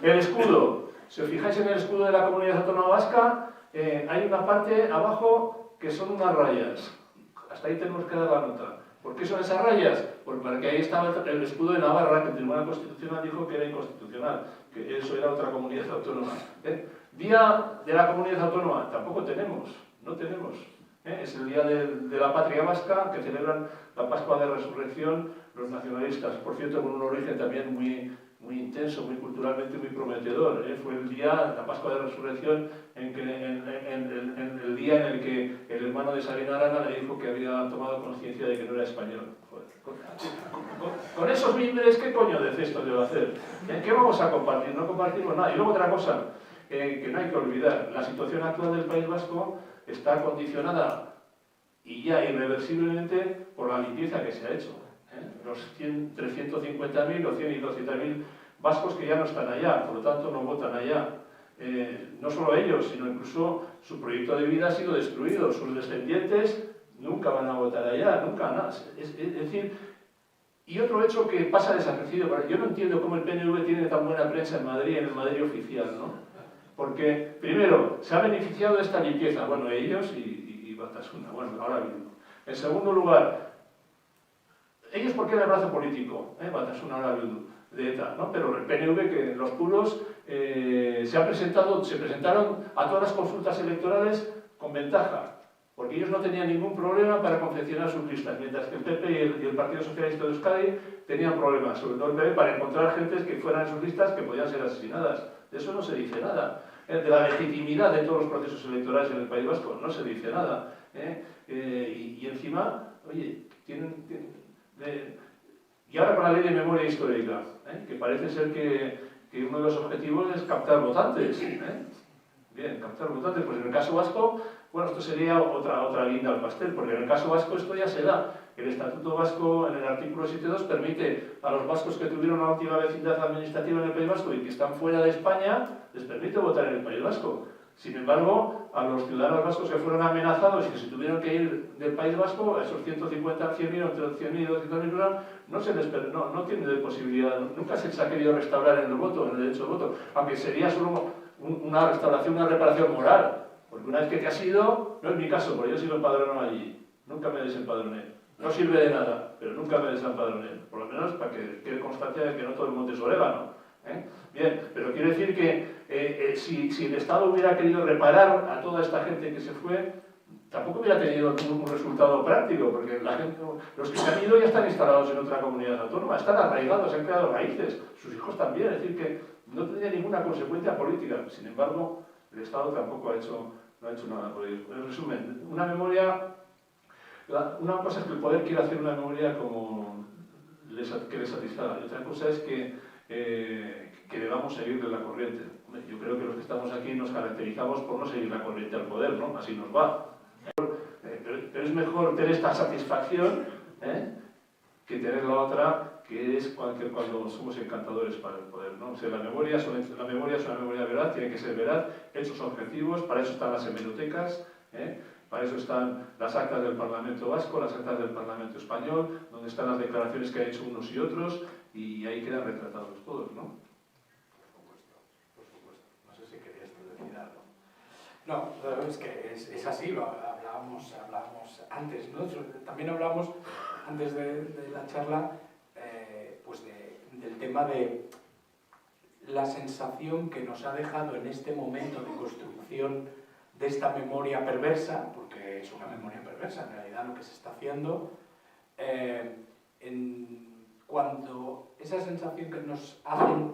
El escudo. Si os fijáis en el escudo de la Comunidad Autónoma Vasca, hay una parte abajo que son unas rayas. Hasta ahí tenemos que dar la nota. ¿Por qué son esas rayas? Porque ahí estaba el escudo de Navarra, que el Tribunal Constitucional dijo que era inconstitucional, que eso era otra comunidad autónoma. Día de la Comunidad Autónoma, tampoco tenemos, no tenemos. Es el día de la patria vasca, que celebran la Pascua de Resurrección los nacionalistas. Por cierto, con un origen también muy intenso, muy culturalmente muy prometedor. Fue el día, la Pascua de Resurrección, en el día en el que el hermano de Sabina Arana le dijo que había tomado conciencia de que no era español. Con esos mimbres, ¿qué coño de cesto debo hacer? ¿Qué vamos a compartir? No compartimos nada. Y luego otra cosa que no hay que olvidar. La situación actual del País Vasco está condicionada y ya irreversiblemente por la limpieza que se ha hecho. Los 350.000 o 100 y 200.000 vascos que ya no están allá, por lo tanto no votan allá. No solo ellos, sino incluso su proyecto de vida ha sido destruido. Sus descendientes nunca van a votar allá, nunca nada. Es decir, y otro hecho que pasa desapercibido, yo no entiendo cómo el PNV tiene tan buena prensa en Madrid, en el Madrid oficial, ¿no? Porque, primero, se ha beneficiado de esta limpieza, bueno, ellos y Batasuna, bueno, ahora mismo. En segundo lugar, ellos porque era el brazo político, Batasuna, ahora mismo, de ETA, ¿no? Pero el PNV, que los puros se presentaron a todas las consultas electorales con ventaja. porque ellos no tenían ningún problema para confeccionar sus listas, mientras que el PP y el Partido Socialista de Euskadi tenían problemas, sobre todo el PP, para encontrar gentes que fueran en sus listas que podían ser asesinadas. De eso no se dice nada. De la legitimidad de todos los procesos electorales en el País Vasco no se dice nada. Y encima, oye, y ahora con la ley de memoria histórica, que parece ser que uno de los objetivos es captar votantes. Bien, captar votantes, pues en el caso vasco, bueno, esto sería otra guinda al pastel, porque en el caso vasco esto ya se da. El Estatuto Vasco, en el artículo 7.2, permite a los vascos que tuvieron una última vecindad administrativa en el País Vasco y que están fuera de España, les permite votar en el País Vasco. Sin embargo, a los ciudadanos vascos que fueron amenazados y que se tuvieron que ir del País Vasco, a esos 150, 100.000, entre 100.000 y 200.000 no tienen posibilidad, nunca se ha querido restaurar en el voto, en el derecho de voto, aunque sería solo una restauración, una reparación moral, porque una vez que te has ido, no es mi caso, porque yo he sido empadronado allí, nunca me desempadroné. No sirve de nada, pero nunca me desempadroné, por lo menos para que quede constancia de que no todo el monte es orégano. Bien, pero quiero decir que si el Estado hubiera querido reparar a toda esta gente que se fue, tampoco hubiera tenido un resultado práctico, porque la gente, los que se han ido ya están instalados en otra comunidad autónoma, están arraigados, han creado raíces, sus hijos también, es decir, que no tendría ninguna consecuencia política. Sin embargo, el Estado tampoco no ha hecho nada por ello. En resumen, una memoria, una cosa es que el poder quiere hacer una memoria como que le satisfaga, y otra cosa es que debamos seguir de la corriente. Yo creo que los que estamos aquí nos caracterizamos por no seguir la corriente al poder, ¿no? Así nos va. Pero es mejor tener esta satisfacción que tener la otra, que es cuando somos encantadores para el poder, ¿no? O sea, la memoria es una memoria veraz, tiene que ser veraz, hechos objetivos, para eso están las hemerotecas, para eso están las actas del Parlamento Vasco, las actas del Parlamento Español, donde están las declaraciones que han hecho unos y otros, y ahí quedan retratados todos, ¿no? Por supuesto. No sé si querías decir algo. No, es que es así, lo hablábamos antes, ¿no? También hablamos antes de la charla pues del tema de la sensación que nos ha dejado en este momento de construcción de esta memoria perversa, porque es una memoria perversa en realidad lo que se está haciendo, cuando esa sensación que nos hacen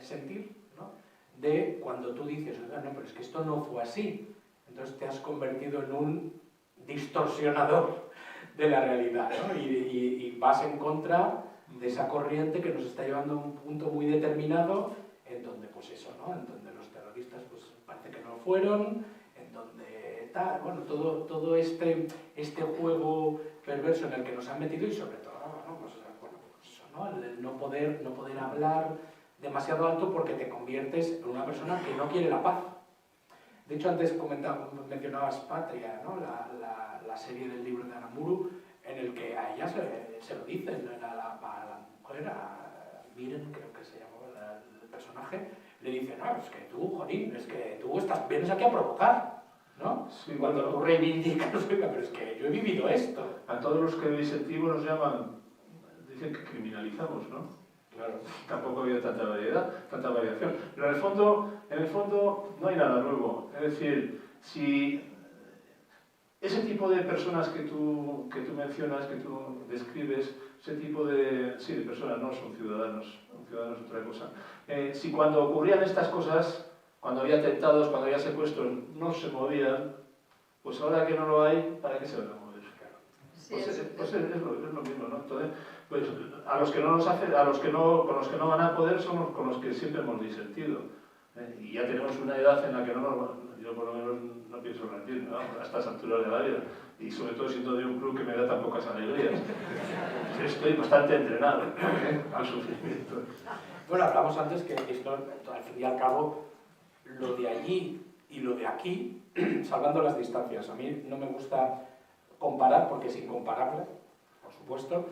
sentir, ¿no? De cuando tú dices, no, pero es que esto no fue así, entonces te has convertido en un distorsionador de la realidad, ¿no? Y vas en contra de esa corriente que nos está llevando a un punto muy determinado en donde, pues eso, ¿no? En donde los terroristas pues parece que no fueron, en donde tal, bueno, todo este juego perverso en el que nos han metido y sobre todo, ¿no? Pues eso, ¿no? El no poder hablar demasiado alto porque te conviertes en una persona que no quiere la paz. De hecho, antes mencionabas Patria, ¿no? La serie del libro de Aramuru, en el que a ella se lo dicen, a la mujer, a Miren, creo que se llamaba el personaje, le dice, no, es que tú, Jorín, es que tú vienes aquí a provocar, ¿no? Sí, cuando bueno, tú reivindicas, oiga, pero es que yo he vivido esto. a todos los que disentimos nos llaman, dicen que criminalizamos, ¿no? Claro. Tampoco ha habido tanta variedad, tanta variación. Pero en el fondo no hay nada nuevo. Es decir, si ese tipo de personas que tú mencionas, que tú describes, ese tipo de personas no son ciudadanos, un ciudadano es otra cosa. Si cuando ocurrían estas cosas, cuando había atentados, cuando había secuestros, no se movían, pues ahora que no lo hay, ¿para qué se van a mover? Sí, Pues es lo mismo, ¿no? Entonces, pues con los que no van a poder son con los que siempre hemos disentido. Y ya tenemos una edad en la que yo por lo menos no pienso rendir, ¿no? A estas alturas de la vida. Y sobre todo siendo de un club que me da tan pocas alegrías. Estoy bastante entrenado al sufrimiento. Bueno, hablamos antes que esto, al fin y al cabo, lo de allí y lo de aquí, salvando las distancias. A mí no me gusta comparar porque es incomparable, por supuesto,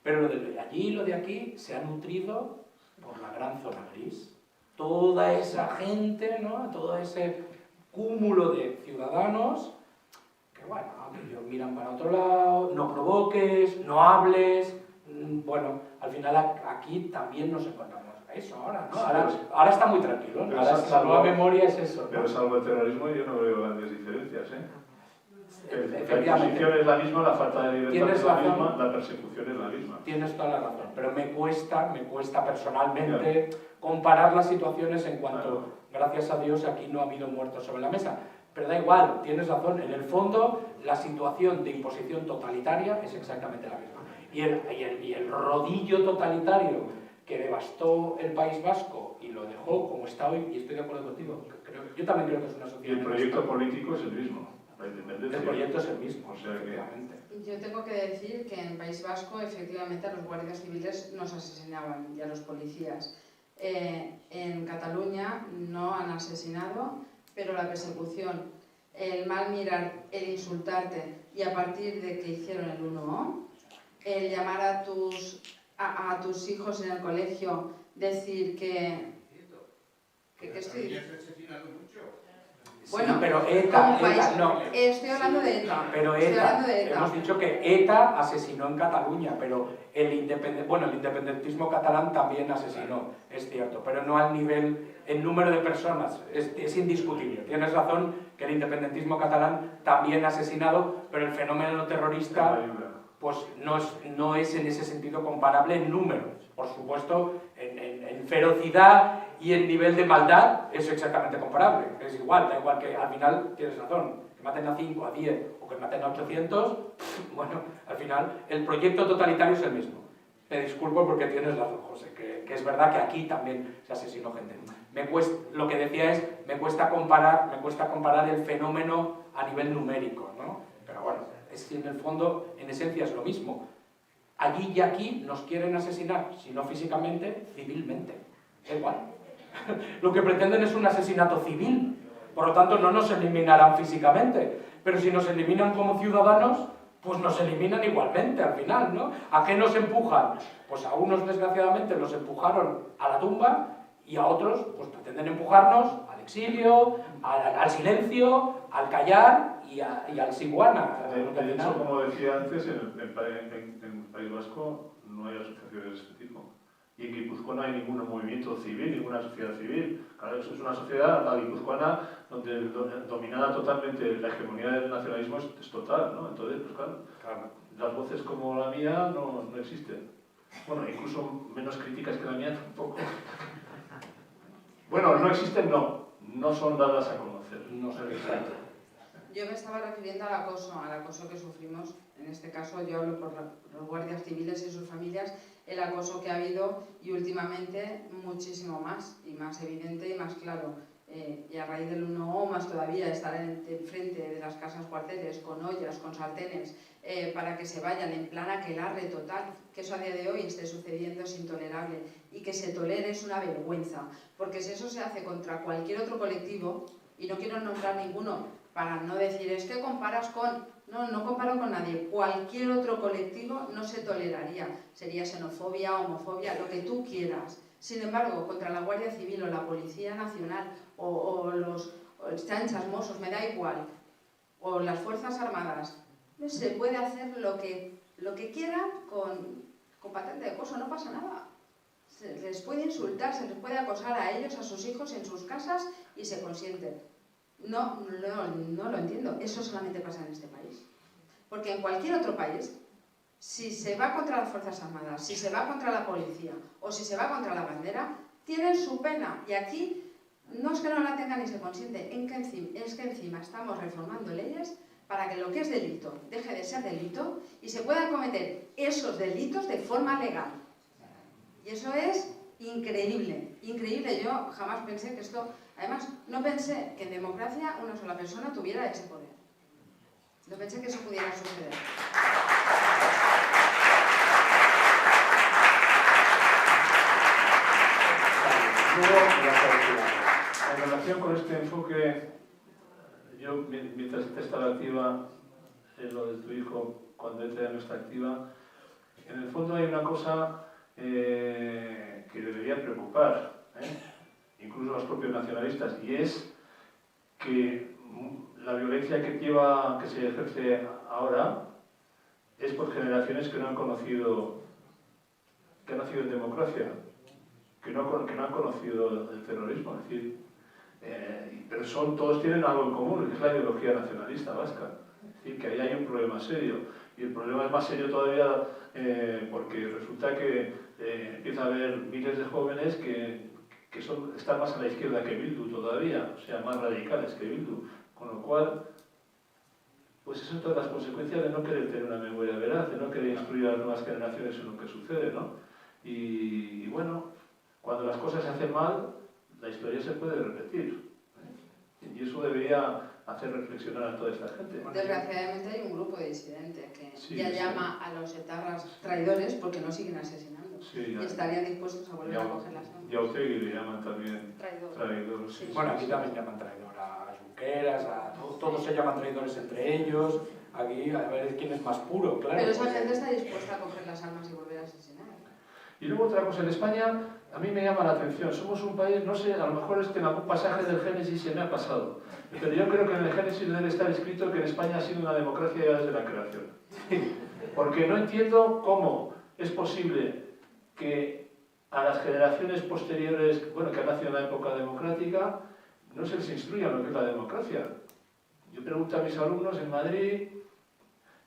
pero lo de allí y lo de aquí se ha nutrido por la gran zona gris. Toda esa gente, ¿no? Todo ese cúmulo de ciudadanos que, bueno, que ellos miran para otro lado, no provoques, no hables. Bueno, al final aquí también nos encontramos eso ahora, ¿no? Ahora está muy tranquilo, ¿no? Ahora la nueva memoria es eso, ¿no? Pero salvo el terrorismo yo no veo grandes diferencias, La imposición es la misma, la falta de libertad es la misma, la persecución es la misma. Tienes toda la razón, pero me cuesta personalmente comparar las situaciones en cuanto, gracias a Dios, aquí no ha habido muertos sobre la mesa. Pero da igual, tienes razón, en el fondo la situación de imposición totalitaria es exactamente la misma. Y el rodillo totalitario que devastó el País Vasco y lo dejó como está hoy, y estoy de acuerdo contigo, yo también creo que es una sociedad... Y el proyecto político es el mismo. El proyecto es el mismo, o sea, efectivamente. Yo tengo que decir que en el País Vasco efectivamente a los guardias civiles nos asesinaban y a los policías. En Cataluña no han asesinado, pero la persecución, el mal mirar, el insultarte y a partir de que hicieron el 1O, el llamar a tus hijos en el colegio, decir que estoy... Bueno, sí, pero ETA, no. Estoy hablando de ETA. Pero ETA, hemos dicho que ETA asesinó en Cataluña, pero el independentismo catalán también asesinó, es cierto, pero no al nivel, el número de personas, es indiscutible. Tienes razón que el independentismo catalán también ha asesinado, pero el fenómeno terrorista pues no es en ese sentido comparable en números. Por supuesto, en ferocidad y en nivel de maldad es exactamente comparable. Es igual, da igual que al final tienes razón, que maten a 5, a 10 o que maten a 800, bueno, al final el proyecto totalitario es el mismo. Me disculpo porque tienes razón, José, que es verdad que aquí también se asesinó gente. Lo que decía es, me cuesta comparar el fenómeno a nivel numérico, ¿no? Pero bueno, es que en el fondo, en esencia es lo mismo. Allí y aquí nos quieren asesinar, si no físicamente, civilmente. Da igual. Lo que pretenden es un asesinato civil. Por lo tanto, no nos eliminarán físicamente. Pero si nos eliminan como ciudadanos, pues nos eliminan igualmente al final, ¿no? ¿A qué nos empujan? Pues a unos, desgraciadamente, los empujaron a la tumba y a otros, pues pretenden empujarnos al exilio, al silencio, al callar y al siguana. De hecho, como decía antes, en el País Vasco no hay asociaciones de este tipo. Y en Guipúzcoa no hay ningún movimiento civil, ninguna sociedad civil. Claro, eso es una sociedad, la guipuzcoana, donde dominada totalmente la hegemonía del nacionalismo es total, ¿no? Entonces, pues claro, las voces como la mía no existen. Bueno, incluso menos críticas que la mía tampoco. Bueno, no existen, no son dadas a conocer. No se existen. Yo me estaba refiriendo al acoso que sufrimos, en este caso yo hablo por los guardias civiles y sus familias, el acoso que ha habido y últimamente muchísimo más, y más evidente y más claro. Y a raíz del 1O más todavía estar enfrente de las casas cuarteles con ollas, con sartenes, para que se vayan en plan aquelarre total, que eso a día de hoy esté sucediendo es intolerable y que se tolere es una vergüenza, porque si eso se hace contra cualquier otro colectivo, y no quiero nombrar ninguno, para no decir, es que comparas con... No comparo con nadie. Cualquier otro colectivo no se toleraría. Sería xenofobia, homofobia, lo que tú quieras. Sin embargo, contra la Guardia Civil o la Policía Nacional o los chanchas, mossos, me da igual, o las Fuerzas Armadas, se puede hacer lo que quiera con patente de acoso, no pasa nada. Se les puede insultar, se les puede acosar a ellos, a sus hijos en sus casas y se consienten. No lo entiendo. Eso solamente pasa en este país. Porque en cualquier otro país, si se va contra las Fuerzas Armadas, si se va contra la policía o si se va contra la bandera, tienen su pena. Y aquí no es que no la tengan ni se consiente, es que encima estamos reformando leyes para que lo que es delito deje de ser delito y se puedan cometer esos delitos de forma legal. Y eso es increíble, increíble. Yo jamás pensé que esto... Además, no pensé que en democracia una sola persona tuviera ese poder. No pensé que eso pudiera suceder. En relación con este enfoque, yo, mientras estaba activa en lo de tu hijo, cuando ETA no está activa, en el fondo hay una cosa que debería preocupar, incluso a los propios nacionalistas, y es que la violencia que se ejerce ahora es por generaciones que no han conocido, que han nacido en democracia, que no han conocido el terrorismo, es decir, pero todos tienen algo en común, que es la ideología nacionalista vasca. Es decir, que ahí hay un problema serio. Y el problema es más serio todavía porque resulta que empieza a haber miles de jóvenes que están más a la izquierda que Bildu todavía, o sea, más radicales que Bildu. Con lo cual, pues eso son todas las consecuencias de no querer tener una memoria veraz, de no querer instruir a las nuevas generaciones en lo que sucede, ¿no? Y bueno, cuando las cosas se hacen mal, la historia se puede repetir. Y eso debería hacer reflexionar a toda esta gente. Desgraciadamente hay un grupo de disidentes que Sí, ya sí. llama a los etarras traidores porque no siguen asesinando. Sí, Y estarían dispuestos a volver a coger las armas. Y a Otegi le llaman también Traidor. traidor. Sí, Bueno, sí, aquí sí. también llaman traidor a Junqueras, todos se llaman traidores entre ellos. Aquí a ver quién es más puro, claro. Pero esa gente está dispuesta a coger las armas y volver a asesinar. Y luego otra cosa, en España a mí me llama la atención, somos un país, no sé, a lo mejor es que en algún pasaje del Génesis se me ha pasado, pero yo creo que en el Génesis debe estar escrito que en España ha sido una democracia ya desde la creación. Porque no entiendo cómo es posible que a las generaciones posteriores, bueno, que han nacido en la época democrática, no se les instruya lo que es la democracia. Yo pregunto a mis alumnos en Madrid,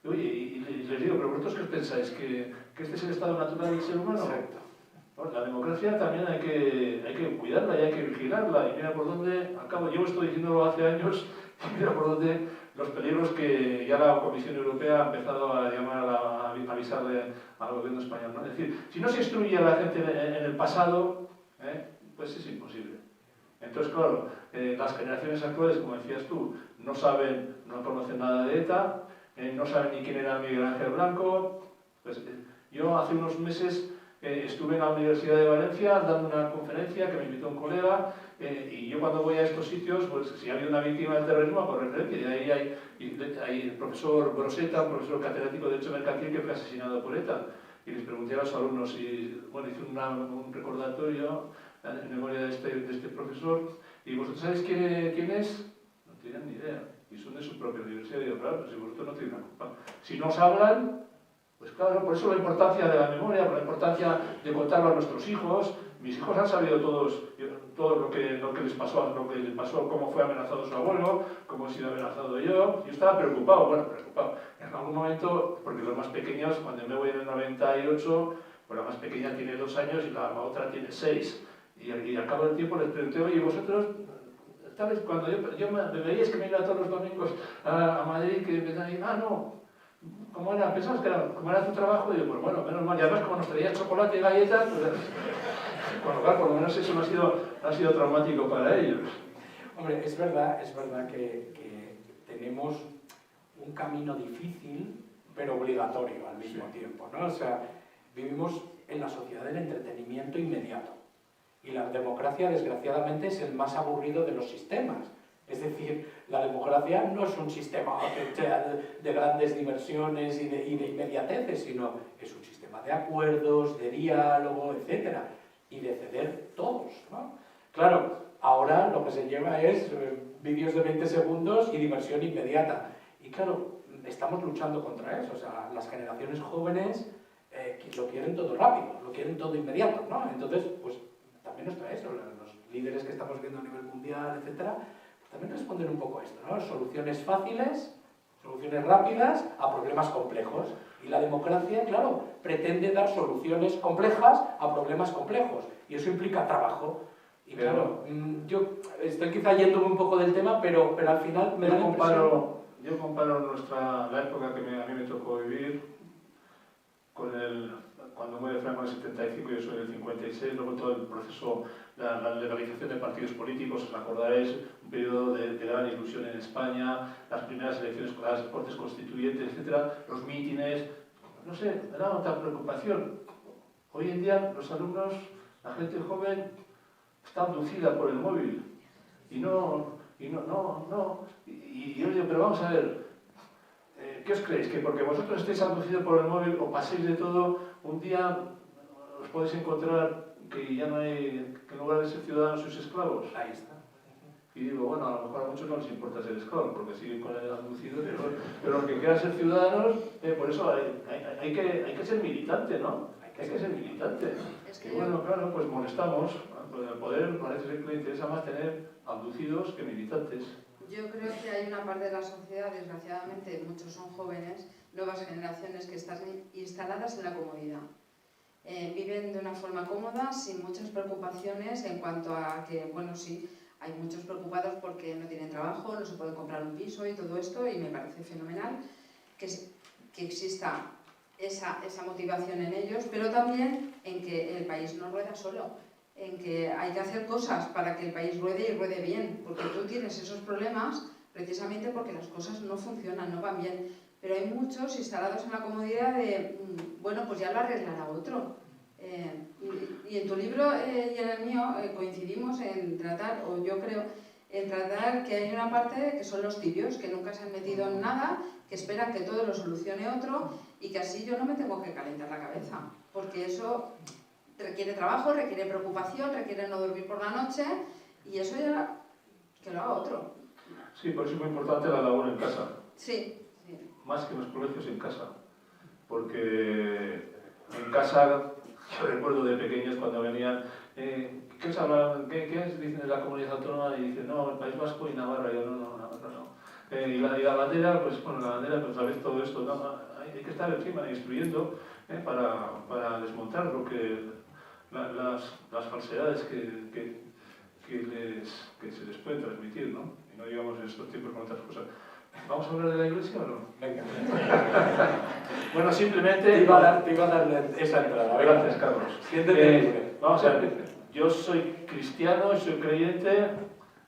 oye, y les digo, pero vosotros qué pensáis, que este es el estado natural del ser humano. Exacto. Bueno, la democracia también hay que cuidarla y hay que vigilarla. Y mira por dónde, al cabo, yo estoy diciéndolo hace años, y mira por dónde los peligros que ya la Comisión Europea ha empezado a llamar a avisarle al gobierno español, ¿no? Es decir, si no se instruye a la gente en el pasado, pues es imposible. Entonces, claro, las generaciones actuales, como decías tú, no saben, no conocen nada de ETA, no saben ni quién era Miguel Ángel Blanco. Pues, yo hace unos meses estuve en la Universidad de Valencia dando una conferencia que me invitó un colega y yo cuando voy a estos sitios, pues si ha habido una víctima del terrorismo, hago referencia. Y ahí hay el profesor Broseta, un profesor catedrático de Derecho Mercantil que fue asesinado por ETA. Y les pregunté a los alumnos y, bueno, hice un recordatorio en memoria de este profesor. Y ¿vosotros sabéis quién es? No tienen ni idea. Y son de su propia universidad. Y digo, claro, pues si vosotros no tenéis la culpa. Si nos hablan, pues claro, por eso la importancia de la memoria, por la importancia de contarlo a nuestros hijos. Mis hijos han sabido todo lo que les pasó, cómo fue amenazado su abuelo, cómo he sido amenazado yo. Yo estaba preocupado, en algún momento, porque los más pequeños, cuando me voy en el 98, pues la más pequeña tiene 2 años y la otra tiene 6. Y al cabo del tiempo les pregunté, oye, vosotros, ¿sabes? Cuando yo me veíais que me iba todos los domingos a Madrid, que me decían, no. ¿Cómo era? ¿Pensabas que era, cómo era tu trabajo? Y yo, pues bueno, menos mal. Y además, como nos traía chocolate y galletas, pues, con lo cual, por lo menos eso no ha sido traumático para ellos. Hombre, es verdad que tenemos un camino difícil, pero obligatorio al mismo tiempo, ¿no? O sea, vivimos en la sociedad del entretenimiento inmediato. Y la democracia, desgraciadamente, es el más aburrido de los sistemas. Es decir, la democracia no es un sistema de grandes diversiones y de inmediateces, sino es un sistema de acuerdos, de diálogo, etc. Y de ceder todos, ¿no? Claro, ahora lo que se lleva es vídeos de 20 segundos y diversión inmediata. Y claro, estamos luchando contra eso. O sea, las generaciones jóvenes lo quieren todo rápido, lo quieren todo inmediato, ¿no? Entonces, pues también nos trae eso. Los líderes que estamos viendo a nivel mundial, etc., también responden un poco a esto, ¿no? Soluciones fáciles, soluciones rápidas a problemas complejos. Y la democracia, claro, pretende dar soluciones complejas a problemas complejos. Y eso implica trabajo. Y claro, yo estoy quizá yéndome un poco del tema, pero al final me da la impresión... Yo comparo la época que a mí me tocó vivir con cuando muere Franco en el 75, yo soy del 56, luego todo el proceso, la legalización de partidos políticos, os acordaréis, un periodo de gran ilusión en España, las primeras elecciones con las cortes constituyentes, etc., los mítines, no sé, me daba tanta preocupación. Hoy en día los alumnos, la gente joven, está abducida por el móvil y yo digo, pero vamos a ver, ¿qué os creéis? ¿Que porque vosotros estéis abducidos por el móvil o paséis de todo, un día os podéis encontrar que ya no hay, que en lugar de ser ciudadanos sois esclavos? Ahí está. Y digo, bueno, a lo mejor a muchos no les importa ser esclavos porque siguen con el abducido, pero los que quieran ser ciudadanos, por eso hay que ser militante, ¿no? Hay que ser militante. Y bueno, claro, pues molestamos, pues el poder parece ser que le interesa más tener abducidos que militantes. Yo creo que hay una parte de la sociedad, desgraciadamente, muchos son jóvenes, nuevas generaciones que están instaladas en la comodidad. Viven de una forma cómoda, sin muchas preocupaciones en cuanto a que, bueno, sí, hay muchos preocupados porque no tienen trabajo, no se puede comprar un piso y todo esto, y me parece fenomenal que exista esa motivación en ellos, pero también en que el país no rueda solo, en que hay que hacer cosas para que el país ruede y ruede bien, porque tú tienes esos problemas precisamente porque las cosas no funcionan, no van bien. Pero hay muchos instalados en la comodidad de, bueno, pues ya lo arreglará otro. Y en tu libro y en el mío coincidimos en tratar, o yo creo, en tratar que hay una parte que son los tibios, que nunca se han metido en nada, que esperan que todo lo solucione otro y que así yo no me tengo que calentar la cabeza, porque eso requiere trabajo, requiere preocupación, requiere no dormir por la noche y eso ya que lo haga otro. Sí, por eso es muy importante la labor en casa. Sí. Más que en los colegios, en casa. Porque en casa, yo recuerdo de pequeños cuando venían, ¿qué os hablan? ¿Qué dicen de la comunidad autónoma? Y dicen, no, el País Vasco y Navarra. Y yo, no. Y la bandera, pues bueno, la bandera, pues sabéis todo esto, ¿no? Hay que estar encima instruyendo para desmontar lo que las falsedades que se les pueden transmitir, ¿no? Y no digamos en estos tiempos con otras cosas. ¿Vamos a hablar de la Iglesia o no? Venga. Bueno, simplemente... Te iba a dar esa entrada. Gracias, Carlos. Siéntete libre. Vamos a ver, yo soy cristiano, soy creyente,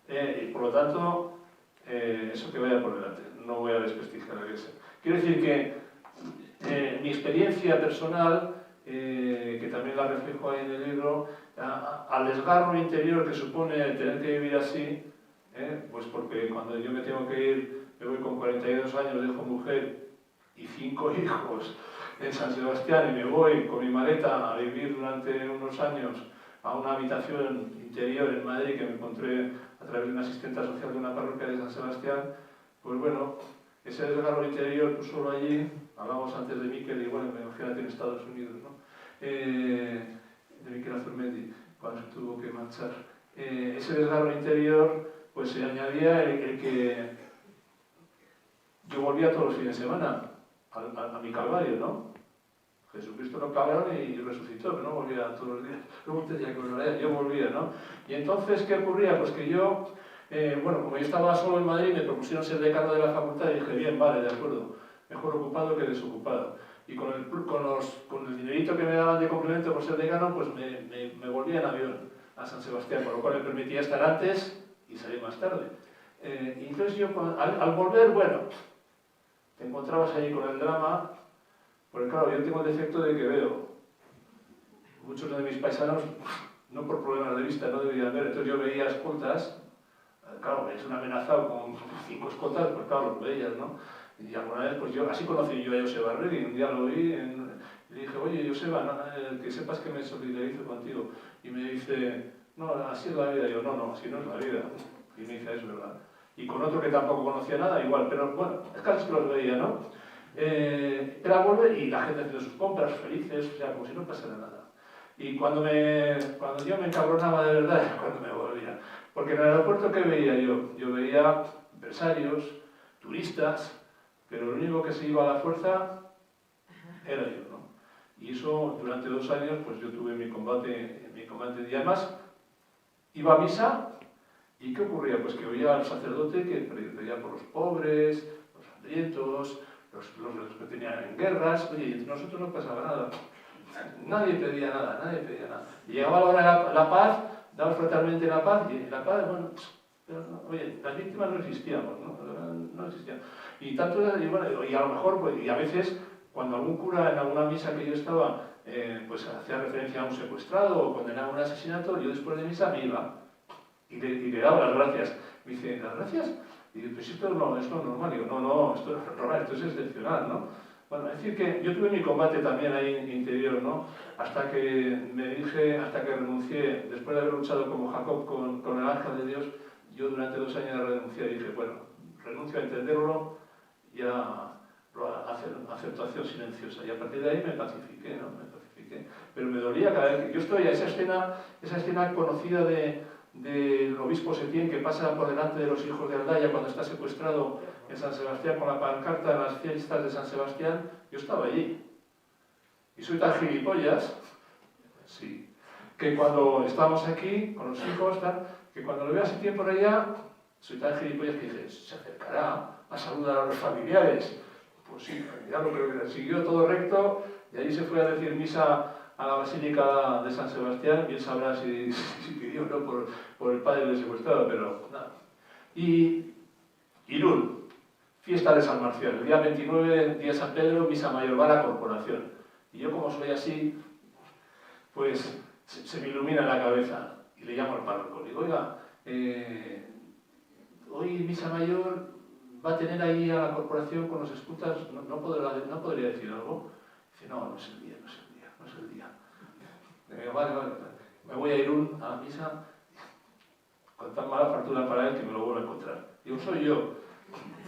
y por lo tanto, eso que vaya por delante, no voy a desprestigiar la Iglesia. Quiero decir que mi experiencia personal, que también la reflejo ahí en el libro, al desgarro interior que supone tener que vivir así, pues porque cuando yo me tengo que ir, me voy con 42 años, dejo mujer y 5 hijos en San Sebastián y me voy con mi maleta a vivir durante unos años a una habitación interior en Madrid que me encontré a través de una asistenta social de una parroquia de San Sebastián, pues bueno, ese desgarro interior, tú solo allí, hablamos antes de Miquel y bueno, imagínate en Estados Unidos, ¿no? De Miquel Azurmendi, cuando se tuvo que marchar. Ese desgarro interior, pues se añadía el que yo volvía todos los fines de semana a mi calvario, ¿no? Jesucristo lo clavaron y resucitó, pero no volvía todos los días. Luego te decía que yo volvía, ¿no? Y entonces, ¿qué ocurría? Pues que yo, bueno, como yo estaba solo en Madrid, me propusieron ser decano de la facultad y dije, bien, vale, de acuerdo, mejor ocupado que desocupado. Y con el dinerito que me daban de complemento por ser decano, pues me volví en avión a San Sebastián, con lo cual me permitía estar antes y salir más tarde. Y entonces yo, al volver, bueno, te encontrabas ahí con el drama, porque claro, yo tengo el defecto de que veo. Muchos de mis paisanos, no por problemas de vista, no debían ver, entonces yo veía escoltas, claro, es un amenazado con 5 escoltas, pues claro, los veías, ¿no? Y alguna vez, pues yo, así conocí yo a Joseba Arregui, un día lo vi y le dije, oye, Joseba, no, que sepas que me solidarizo contigo. Y me dice, no, así es la vida. Y yo, no, así no es la vida. Y me dice, es verdad. Y con otro que tampoco conocía nada, igual, pero bueno, es casi que los veía, ¿no? Era volver y la gente haciendo sus compras, felices, o sea, como si no pasara nada. Y cuando yo me encabronaba de verdad, era cuando me volvía. Porque en el aeropuerto, ¿qué veía yo? Yo veía empresarios, turistas, pero lo único que se iba a la fuerza era yo, ¿no? Y eso, durante 2 años, pues yo tuve mi combate y además iba a misa. ¿Y qué ocurría? Pues que oía al sacerdote que pedía por los pobres, los hambrientos, los que tenían en guerras. Oye, y entre nosotros no pasaba nada. Nadie pedía nada. Y llegaba la hora de la paz, daba frontalmente la paz, y la paz, bueno, pero no, oye, las víctimas no existíamos, no existían. Y tanto, y bueno, y a lo mejor, pues, y a veces, cuando algún cura en alguna misa que yo estaba, pues hacía referencia a un secuestrado o condenaba un asesinato, yo después de misa me iba. Y le daba las gracias. Me dice, ¿las gracias? Y digo, pues esto no es lo normal. Digo, no, esto es normal, esto es excepcional, ¿no? Bueno, es decir que yo tuve mi combate también ahí interior, ¿no? Hasta que renuncié, después de haber luchado como Jacob con el ángel de Dios, yo durante 2 años renuncié y dije, bueno, renuncio a entenderlo y a aceptación silenciosa. Y a partir de ahí me pacifiqué, ¿no? Pero me dolía cada vez que yo estoy a esa escena conocida de del obispo Setién, que pasa por delante de los hijos de Aldaya cuando está secuestrado en San Sebastián con la pancarta de las fiestas de San Sebastián, yo estaba allí. Y soy tan gilipollas, sí, que cuando estábamos aquí con los hijos, que cuando lo veo a Setién por allá, soy tan gilipollas que dije, se acercará a saludar a los familiares. Pues sí, ya lo creo que siguió todo recto y allí se fue a decir misa a la Basílica de San Sebastián. Bien sabrá si pidió o no por el padre del secuestrado, pero nada. Y Irún, fiesta de San Marcial, el día 29, día San Pedro, misa mayor, va a la corporación. Y yo, como soy así, pues se me ilumina la cabeza y le llamo al párroco. Le digo, oiga, hoy misa mayor va a tener ahí a la corporación con los escutas, ¿no podría decir algo? Dice, no es el día. Le digo, vale, me voy a ir a la misa con tan mala fortuna para él que me lo vuelvo a encontrar. Digo, soy yo.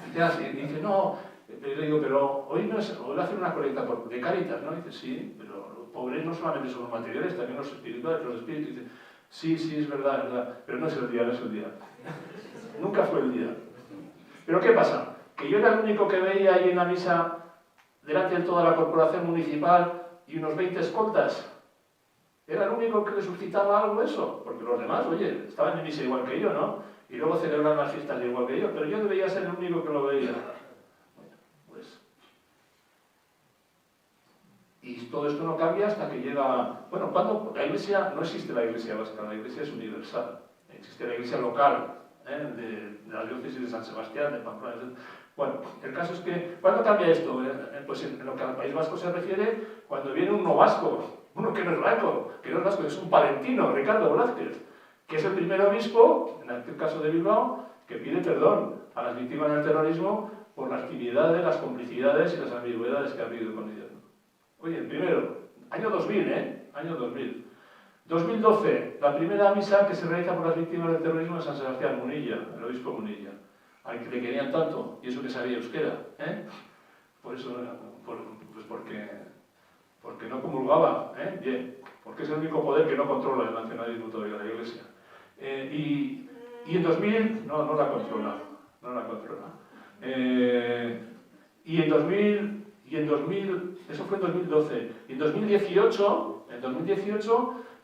Y dice, no, le digo, pero hoy va a hacer una colecta de Cáritas, ¿no? Dice, sí, pero los pobres no solamente son los materiales, también los espirituales, los espíritus. Dice, sí, es verdad, pero no es el día. Nunca fue el día. ¿Pero qué pasa? Que yo era el único que veía ahí en la misa, delante de toda la corporación municipal y unos 20 escoltas. Era el único que le suscitaba algo eso, porque los demás, oye, estaban en misa igual que yo, ¿no? Y luego celebran las fiestas igual que yo, pero yo debería ser el único que lo veía. Bueno, pues... Y todo esto no cambia hasta que llega... Bueno, cuando la Iglesia, no existe la Iglesia vasca, la Iglesia es universal. Existe la Iglesia local, de la diócesis de San Sebastián, de Pamplona, etc. Bueno, el caso es que, ¿cuándo cambia esto? Pues en lo que al País Vasco se refiere, cuando viene un no vasco, uno que no es vasco, que es un palentino, Ricardo Blázquez, que es el primer obispo, en aquel caso de Bilbao, que pide perdón a las víctimas del terrorismo por las actividades, las complicidades y las ambigüedades que ha habido con ellos. Oye, el primero, año 2000, año 2000. 2012, la primera misa que se realiza por las víctimas del terrorismo en San Sebastián, Munilla, el obispo Munilla, al que le querían tanto, y eso que sabía euskera, Por eso, pues porque no comulgaba, bien, porque es el único poder que no controla el nacionalismo todavía de la Iglesia. Y en 2000, no la controla. Y en 2000, eso fue en 2012. Y en 2018,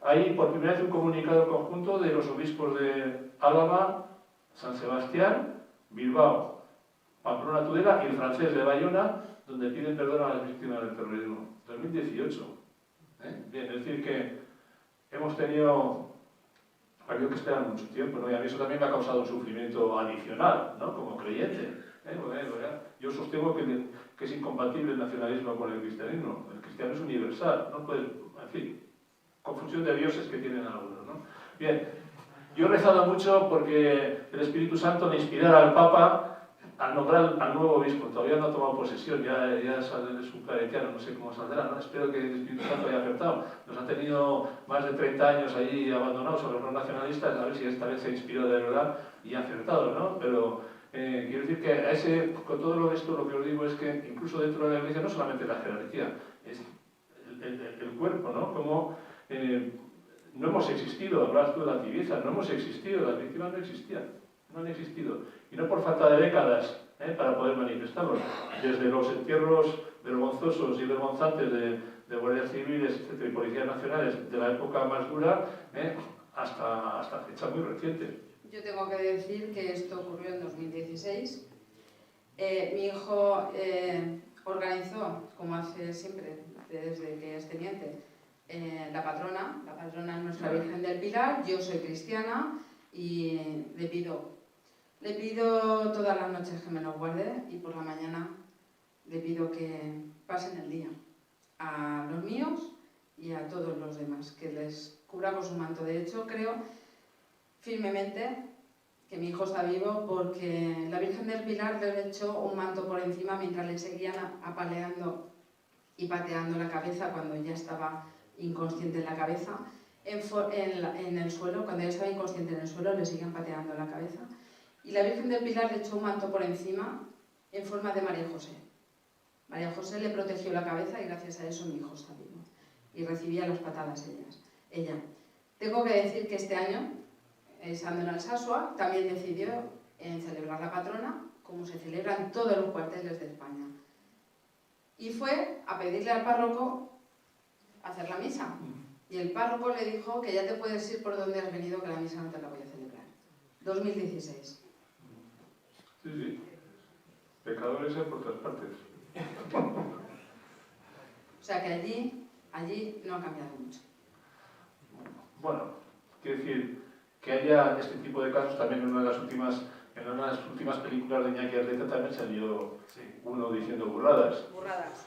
hay por primera vez un comunicado conjunto de los obispos de Álava, San Sebastián, Bilbao, Pamplona, Tudela y el francés de Bayona, donde piden perdón a las víctimas del terrorismo. 2018. Bien, es decir que hemos tenido... Ha habido que esperar mucho tiempo, ¿no? Y a mí eso también me ha causado un sufrimiento adicional, ¿no? Como creyente. Yo sostengo que es incompatible el nacionalismo con el cristianismo. El cristiano es universal, no puede... En fin, confusión de dioses que tienen algunos, ¿no? Bien, yo he rezado mucho porque el Espíritu Santo le inspirara al Papa al nombrar al nuevo obispo. Todavía no ha tomado posesión, ya es un claretiano, no sé cómo saldrá, ¿no? Espero que el Espíritu Santo haya acertado. Nos ha tenido más de 30 años ahí abandonados a los no nacionalistas, a ver si esta vez se inspiró de verdad y ha acertado, ¿no? Pero quiero decir que con todo lo de esto lo que os digo es que incluso dentro de la Iglesia, no solamente la jerarquía, es el cuerpo, ¿no? Como no hemos existido, hablabas tú de la tibieza, no hemos existido, las víctimas no han existido. Y no por falta de décadas para poder manifestarlos. Desde los entierros vergonzosos y vergonzantes de guardias civiles, etcétera, y policías nacionales de la época más dura, hasta fecha muy reciente. Yo tengo que decir que esto ocurrió en 2016. Mi hijo organizó, como hace siempre, desde que es teniente, la patrona es nuestra Virgen del Pilar. Yo soy cristiana y le pido todas las noches que me lo guarde, y por la mañana le pido que pasen el día a los míos y a todos los demás, que les cubra con su manto. De hecho, creo firmemente que mi hijo está vivo porque la Virgen del Pilar le echó un manto por encima mientras le seguían apaleando y pateando la cabeza cuando ya estaba inconsciente en la cabeza, en el suelo. Cuando ya estaba inconsciente en el suelo le seguían pateando la cabeza. Y la Virgen del Pilar le echó un manto por encima en forma de María José. María José le protegió la cabeza y gracias a eso mi hijo está vivo. Y recibía las patadas ella. Tengo que decir que este año estando en Alsasua, también decidió celebrar la patrona como se celebra en todos los cuarteles de España. Y fue a pedirle al párroco hacer la misa. Y el párroco le dijo que ya te puedes ir por donde has venido, que la misa no te la voy a celebrar. 2016. Sí, sí. Pecadores hay por todas partes. O sea que allí no ha cambiado mucho. Bueno, quiero decir que haya este tipo de casos también en una de las últimas películas de Iñaki Arreta también salió uno diciendo burradas. Burradas.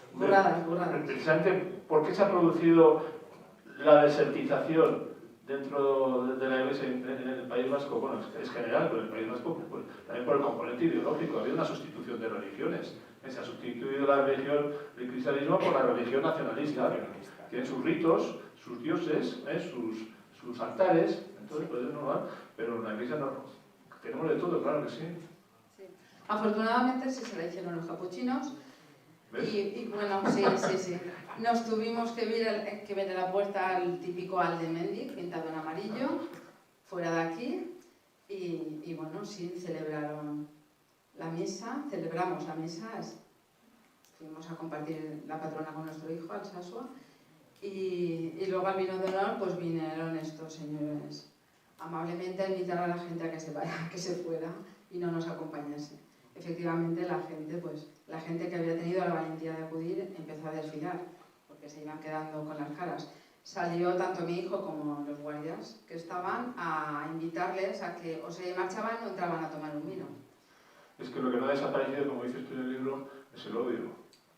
Precisamente, ¿por qué se ha producido la desertización dentro de la Iglesia en el País Vasco? Bueno, es general, pero en el País Vasco pues, también por el componente ideológico. Había una sustitución de religiones. Se ha sustituido la religión del cristianismo por la religión nacionalista. Tienen sus ritos, sus dioses, sus altares, entonces pues es normal, pero en la Iglesia no. Tenemos de todo, claro que sí. Afortunadamente sí se la hicieron los capuchinos. Y bueno, sí. Nos tuvimos que ver a la puerta al típico Aldemendi, pintado en amarillo, fuera de aquí. Y bueno, sí, celebramos la misa. Fuimos a compartir la patrona con nuestro hijo, Alsasua. Y luego al vino de honor, pues vinieron estos señores amablemente a invitar a la gente a que se vaya, que se fuera y no nos acompañase. Efectivamente, la gente que había tenido la valentía de acudir empezó a desfilar, porque se iban quedando con las caras. Salió tanto mi hijo como los guardias que estaban a invitarles a que o se marchaban o entraban a tomar un vino. Es que lo que no ha desaparecido, como dices tú en el libro, es el odio.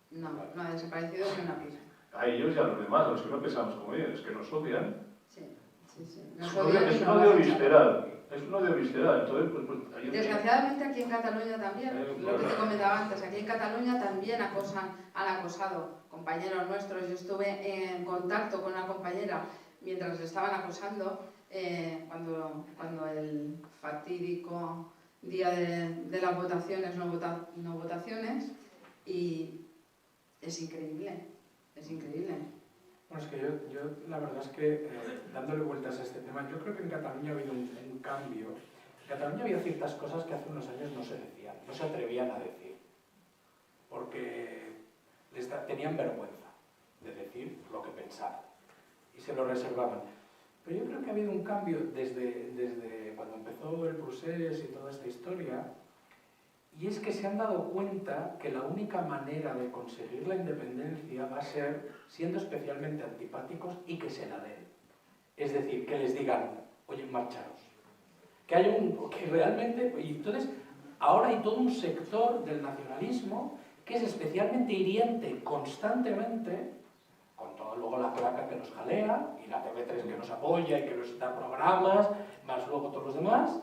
No ha desaparecido ni una pizca. A ellos y a los demás, a los que no pensamos como ellos, que nos odian. Sí. Es un odio visceral. Entonces, pues desgraciadamente aquí en Cataluña también, lo que te comentaba antes, aquí en Cataluña también han acosado compañeros nuestros. Yo estuve en contacto con una compañera mientras le estaban acosando, cuando el fatídico día de las votaciones, no votaciones, y es increíble. Bueno, es que yo la verdad es que, dándole vueltas a este tema, yo creo que en Cataluña ha habido un cambio. En Cataluña había ciertas cosas que hace unos años no se decían, no se atrevían a decir, porque tenían vergüenza de decir lo que pensaban y se lo reservaban. Pero yo creo que ha habido un cambio desde cuando empezó el procés y toda esta historia, y es que se han dado cuenta que la única manera de conseguir la independencia va a ser siendo especialmente antipáticos y que se la den. Es decir, que les digan, oye, marcharos. Que realmente... Y entonces, ahora hay todo un sector del nacionalismo que es especialmente hiriente constantemente, con todo luego la placa que nos jalea, y la TV3 que nos apoya y que nos da programas, más luego todos los demás...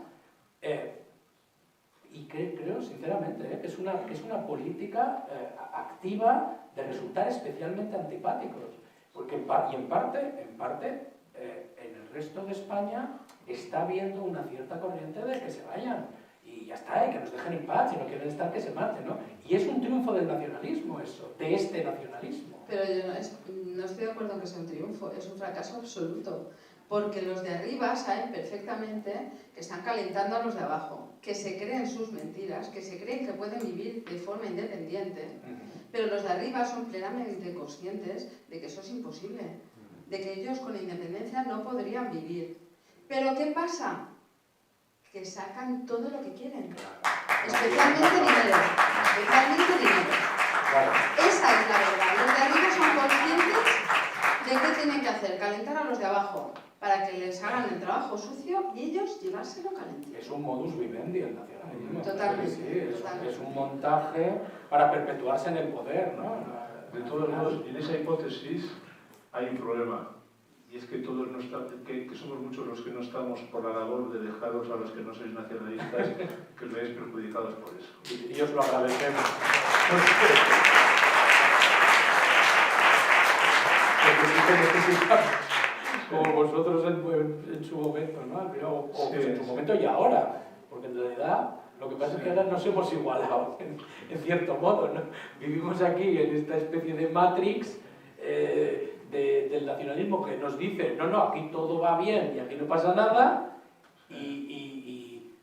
Y creo sinceramente que es una política activa de resultar especialmente antipáticos. Porque en parte, en el resto de España está habiendo una cierta corriente de que se vayan. Y ya está, y que nos dejen en paz, si no quieren estar, que se marchen, ¿no? Y es un triunfo del nacionalismo eso, de este nacionalismo. Pero yo no estoy de acuerdo en que sea un triunfo, es un fracaso absoluto. Porque los de arriba saben perfectamente que están calentando a los de abajo, que se creen sus mentiras, que se creen que pueden vivir de forma independiente, pero los de arriba son plenamente conscientes de que eso es imposible, de que ellos con independencia no podrían vivir. ¿Pero qué pasa? Que sacan todo lo que quieren, especialmente dinero. Esa es la verdad. Los de arriba son conscientes de qué tienen que hacer, calentar a los de abajo, para que les hagan el trabajo sucio y ellos llevárselo calentito. Es un modus vivendi el nacionalismo. Totalmente. Sí, es un montaje para perpetuarse en el poder, ¿no? De todos modos, en esa hipótesis hay un problema. Y es que todos que somos muchos los que no estamos por la labor de dejaros a los que no sois nacionalistas, que os veáis perjudicados por eso. Y os lo agradecemos. Como vosotros en su momento, ¿no? O sí, en su momento y ahora, porque en realidad lo que pasa es que ahora nos hemos igualado, en cierto modo, ¿no? Vivimos aquí en esta especie de matrix del nacionalismo que nos dice, no, aquí todo va bien y aquí no pasa nada,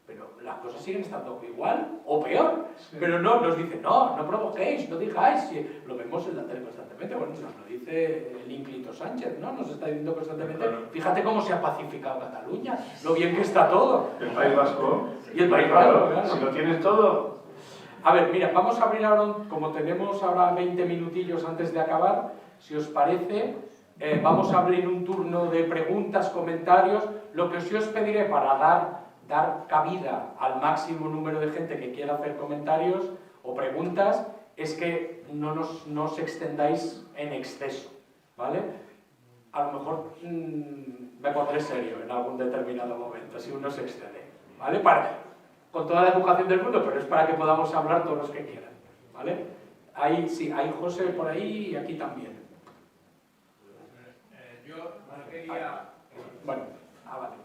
pero las cosas siguen estando igual o peor. Sí. Pero no, nos dicen, no provoquéis, no digáis. Lo vemos en la tele constantemente. Bueno, nos lo dice el ínclito Sánchez, ¿no? Nos está diciendo constantemente, fíjate cómo se ha pacificado Cataluña, lo bien que está todo. El País Vasco. Y el País Vasco, claro. Si lo tienes todo. A ver, mira, vamos a abrir ahora, como tenemos ahora 20 minutillos antes de acabar, si os parece, vamos a abrir un turno de preguntas, comentarios. Lo que sí os pediré para dar cabida al máximo número de gente que quiera hacer comentarios o preguntas es que no os extendáis en exceso, ¿vale? A lo mejor me pondré serio en algún determinado momento, si uno se excede, ¿vale? Con toda la educación del mundo, pero es para que podamos hablar todos los que quieran, ¿vale? Ahí sí, hay José por ahí y aquí también. Yo quería... Bueno, vale.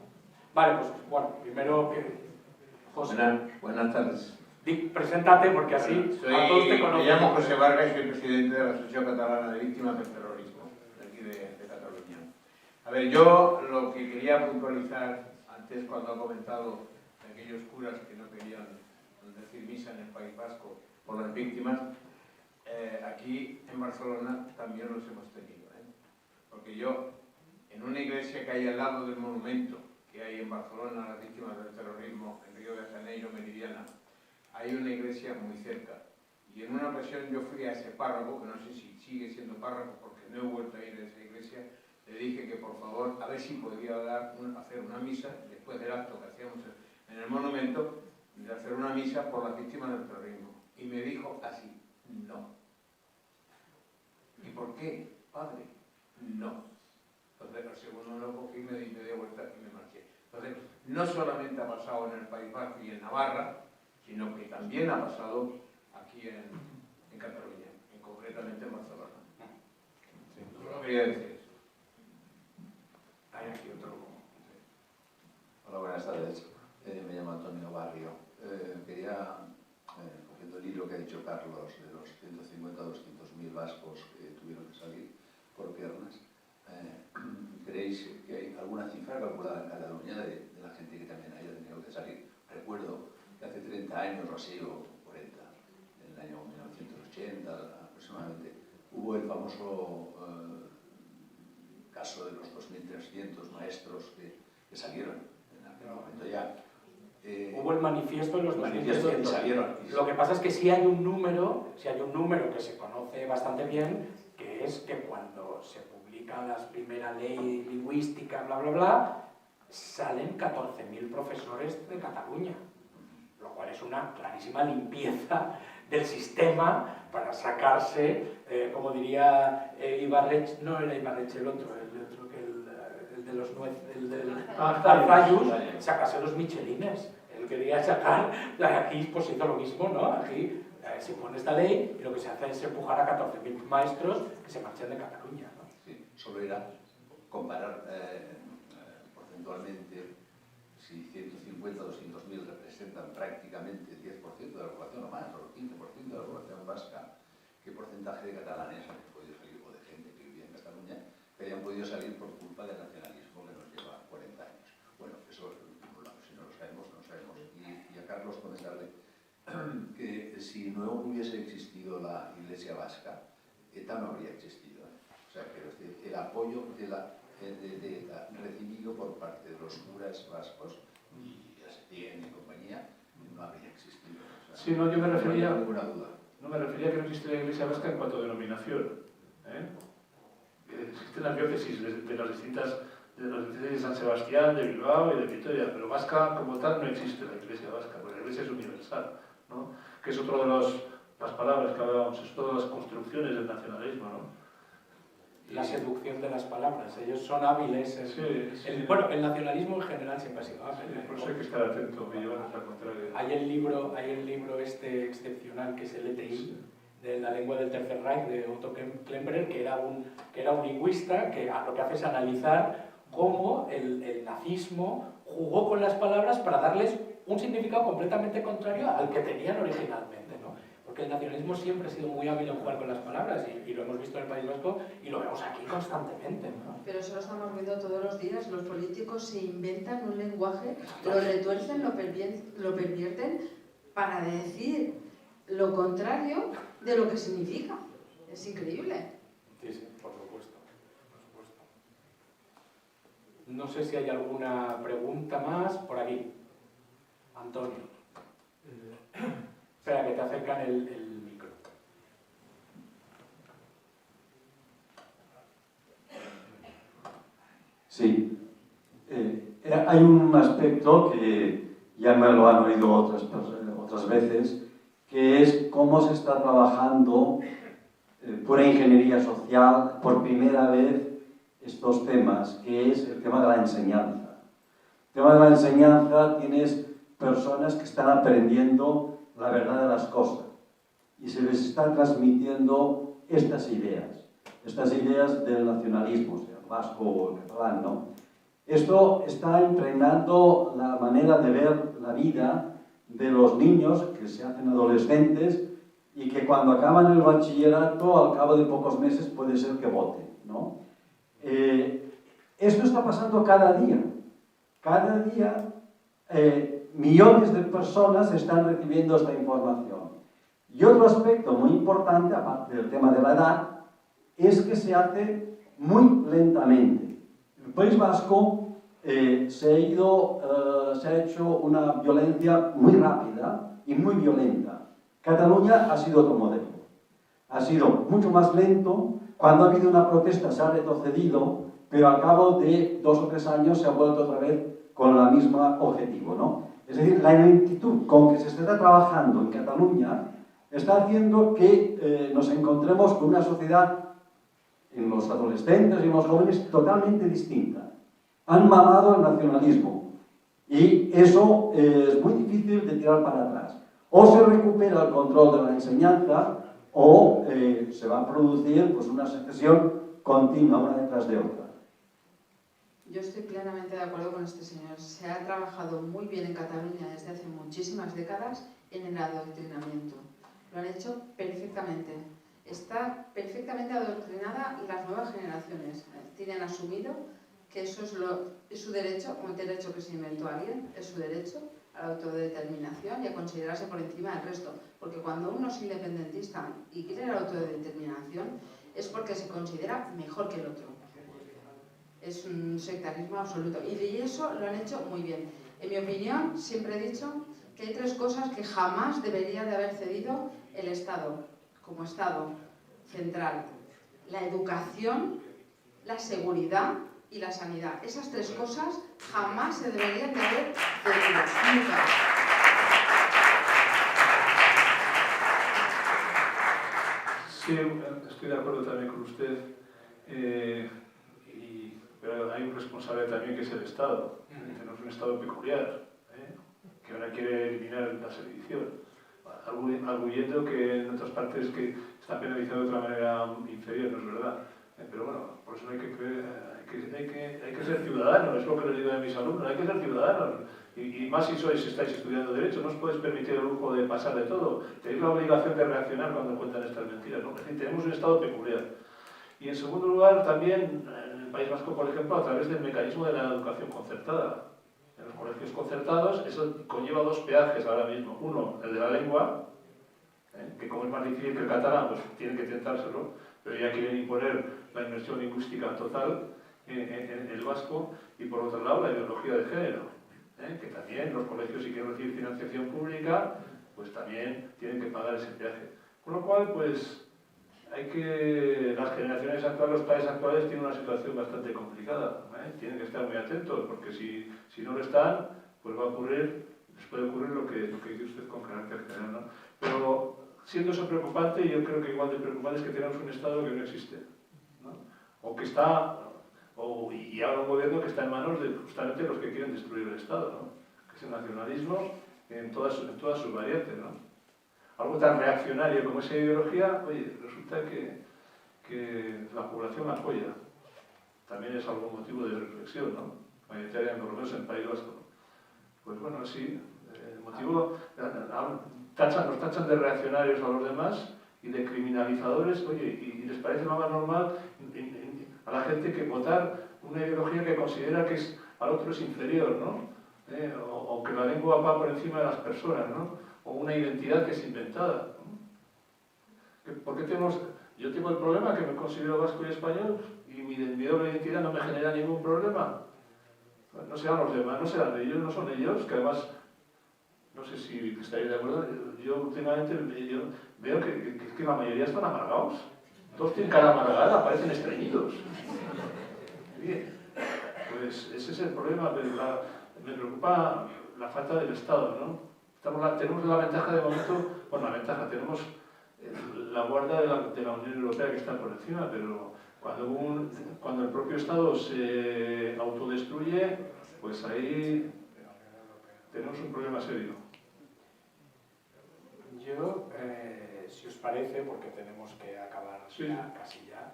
Vale, pues bueno, primero que... José, Buenas tardes. preséntate porque así a todos te conocen. Me llamo José Vargas y soy presidente de la Asociación Catalana de Víctimas del Terrorismo, de aquí de Cataluña. A ver, yo lo que quería puntualizar antes cuando ha comentado de aquellos curas que no querían decir misa en el País Vasco por las víctimas, aquí en Barcelona también los hemos tenido, porque yo, en una iglesia que hay al lado del monumento que hay en Barcelona a las víctimas del terrorismo, en Río de Janeiro, Meridiana, hay una iglesia muy cerca. Y en una ocasión yo fui a ese párroco, que no sé si sigue siendo párroco porque no he vuelto a ir a esa iglesia, le dije que por favor, a ver si podía hacer una misa, después del acto que hacíamos en el monumento, de hacer una misa por las víctimas del terrorismo. Y me dijo así, no. ¿Y por qué, padre? No. Entonces, al segundo lo cogí, me di media vuelta y me marché. Entonces, no solamente ha pasado en el País Vasco y en Navarra, sino que también ha pasado aquí en Cataluña, concretamente en Barcelona. Sí, solo quería decir eso. Hay aquí otro. Hola, buenas tardes. Me llamo Antonio Barrio. Quería, cogiendo el hilo que ha dicho Carlos, de los 150 o 200.000 vascos que tuvieron que salir por piernas, ¿creéis que hay alguna cifra calculada en Cataluña de la gente que también haya tenido que salir? Recuerdo que hace 30 años o así, o 40, en el año 1980 aproximadamente, hubo el famoso caso de los 2.300 maestros que salieron en aquel momento ya. Hubo el manifiesto de los manifiesto que salieron. Lo que pasa es que sí hay un número que se conoce bastante bien, que es que cuando se publica la primera ley lingüística, bla, bla, bla, salen 14.000 profesores de Cataluña, lo cual es una clarísima limpieza del sistema para sacarse, como diría Ibarretxe, no era Ibarretxe el otro que el de los Arzallus, sacarse los michelines. Él quería sacar, aquí pues hizo lo mismo, ¿no? Aquí se pone esta ley y lo que se hace es empujar a 14.000 maestros que se marchan de Cataluña, ¿no? Sí, solo era comparar porcentualmente si 150 o 200.000 representan prácticamente el 10% de la población o más, o el 15% de la población vasca, ¿qué porcentaje de catalanes han podido salir, o de gente que vivía en Cataluña, que hayan podido salir por culpa del nacionalismo que nos lleva 40 años? Bueno, eso si no lo sabemos, no lo sabemos. Y a Carlos comentarle que si no hubiese existido la Iglesia vasca, ETA no habría existido. O sea, que el apoyo de ETA recibido por parte de los curas vascos y Setién y compañía no habría existido. O sea, Sí, no, yo me refería... No hay ninguna duda. No me refería a que no existe la Iglesia vasca en cuanto a denominación. Existen las diócesis de las distintas de San Sebastián, de Bilbao y de Vitoria, pero vasca como tal no existe la Iglesia vasca, porque la Iglesia es universal, ¿no? Que es otro de las palabras que hablábamos, es todas las construcciones del nacionalismo, ¿no? La seducción de las palabras, ellos son hábiles. Bueno, el nacionalismo en general siempre ha sido hábil. Por eso hay que estar atento, me llevan hasta el contrario. Hay el libro este excepcional que es el ETI, de la lengua del Tercer Reich, de Otto Klemperer, que era un lingüista que lo que hace es analizar cómo el nazismo jugó con las palabras para darles un significado completamente contrario al que tenían originalmente, ¿no? Porque el nacionalismo siempre ha sido muy hábil en jugar con las palabras y lo hemos visto en el País Vasco y lo vemos aquí constantemente, ¿no? Pero eso lo estamos viendo todos los días. Los políticos se inventan un lenguaje, lo retuercen, lo pervierten para decir lo contrario de lo que significa. Es increíble. Sí, sí, por supuesto. No sé si hay alguna pregunta más por aquí. Antonio. Espera, que te acercan el micro. Sí. Hay un aspecto que ya me lo han oído otras veces, que es cómo se está trabajando pura ingeniería social por primera vez estos temas, que es el tema de la enseñanza. El tema de la enseñanza tienes personas que están aprendiendo la verdad de las cosas y se les está transmitiendo estas ideas del nacionalismo, sea vasco o catalán, ¿no? Esto está impregnando la manera de ver la vida de los niños que se hacen adolescentes y que cuando acaban el bachillerato, al cabo de pocos meses, puede ser que voten, ¿no? Esto está pasando cada día. Cada día millones de personas están recibiendo esta información. Y otro aspecto muy importante, aparte del tema de la edad, es que se hace muy lentamente. En el País Vasco se ha hecho una violencia muy rápida y muy violenta. Cataluña ha sido otro modelo. Ha sido mucho más lento. Cuando ha habido una protesta se ha retrocedido, pero al cabo de 2 o 3 años se ha vuelto otra vez con el mismo objetivo, ¿no? Es decir, la lentitud con que se está trabajando en Cataluña está haciendo que nos encontremos con una sociedad en los adolescentes y en los jóvenes totalmente distinta. Han mamado el nacionalismo y eso es muy difícil de tirar para atrás. O se recupera el control de la enseñanza o se va a producir pues, una secesión continua una detrás de otra. Yo estoy plenamente de acuerdo con este señor. Se ha trabajado muy bien en Cataluña desde hace muchísimas décadas en el adoctrinamiento. Lo han hecho perfectamente. Está perfectamente adoctrinada las nuevas generaciones. Tienen asumido que eso es su derecho, un derecho que se inventó alguien, es su derecho a la autodeterminación y a considerarse por encima del resto. Porque cuando uno es independentista y quiere la autodeterminación es porque se considera mejor que el otro. Es un sectarismo absoluto. Y eso lo han hecho muy bien. En mi opinión, siempre he dicho que hay 3 cosas que jamás debería de haber cedido el Estado, como Estado central. La educación, la seguridad y la sanidad. Esas 3 cosas jamás se deberían de haber cedido. Nunca. Sí, estoy de acuerdo también con usted. Pero hay un responsable también que es el Estado. Tenemos un Estado peculiar, que ahora quiere eliminar la sedición, arguyendo que en otras partes que está penalizado de otra manera inferior, no es verdad. Pero bueno, por eso hay que ser ciudadanos, es lo que les digo a mis alumnos, hay que ser ciudadanos. Y más si estáis estudiando Derecho, no os podéis permitir el lujo de pasar de todo. Tenéis la obligación de reaccionar cuando cuentan estas mentiras, ¿no? Es decir, tenemos un Estado peculiar. Y en segundo lugar, también en el País Vasco, por ejemplo, a través del mecanismo de la educación concertada. En los colegios concertados, eso conlleva 2 peajes ahora mismo. Uno, el de la lengua, que como es más difícil que el catalán, pues tienen que intentárselo, pero ya quieren imponer la inmersión lingüística total en el vasco. Y por otro lado, la ideología de género, que también los colegios, si quieren recibir financiación pública, pues también tienen que pagar ese peaje. Con lo cual, pues, las generaciones actuales, los países actuales tienen una situación bastante complicada. Tienen que estar muy atentos, porque si no lo están, pues les puede ocurrir lo que dice usted con carácter general, ¿no? Pero siendo eso preocupante, yo creo que igual de preocupante es que tenemos un Estado que no existe, ¿no? Y ahora un gobierno que está en manos de justamente los que quieren destruir el Estado, ¿no? Que es el nacionalismo en todas sus variantes, ¿no? Algo tan reaccionario como esa ideología, oye, resulta que la población la apoya. También es algún motivo de reflexión, ¿no? Mayoritaria, por lo menos en el País Vasco. Pues bueno, sí, El motivo, nos tachan de reaccionarios a los demás y de criminalizadores, oye, y les parece lo más normal a la gente que votar una ideología que considera que al otro es inferior, ¿no? O que la lengua va por encima de las personas, ¿no? O una identidad que es inventada, ¿no? Porque yo tengo el problema que me considero vasco y español y mi doble identidad no me genera ningún problema. No serán los demás, no serán ellos, no son ellos, que además, no sé si estaréis de acuerdo, yo últimamente veo que la mayoría están amargados. Todos tienen cara amargada, parecen estreñidos. Bien, pues ese es el problema, me preocupa la falta del Estado, ¿no? Tenemos la ventaja de momento, bueno, la ventaja, tenemos la guarda de la Unión Europea que está por encima, pero cuando el propio Estado se autodestruye, pues ahí tenemos un problema serio. Yo, si os parece, porque tenemos que acabar ya, casi ya,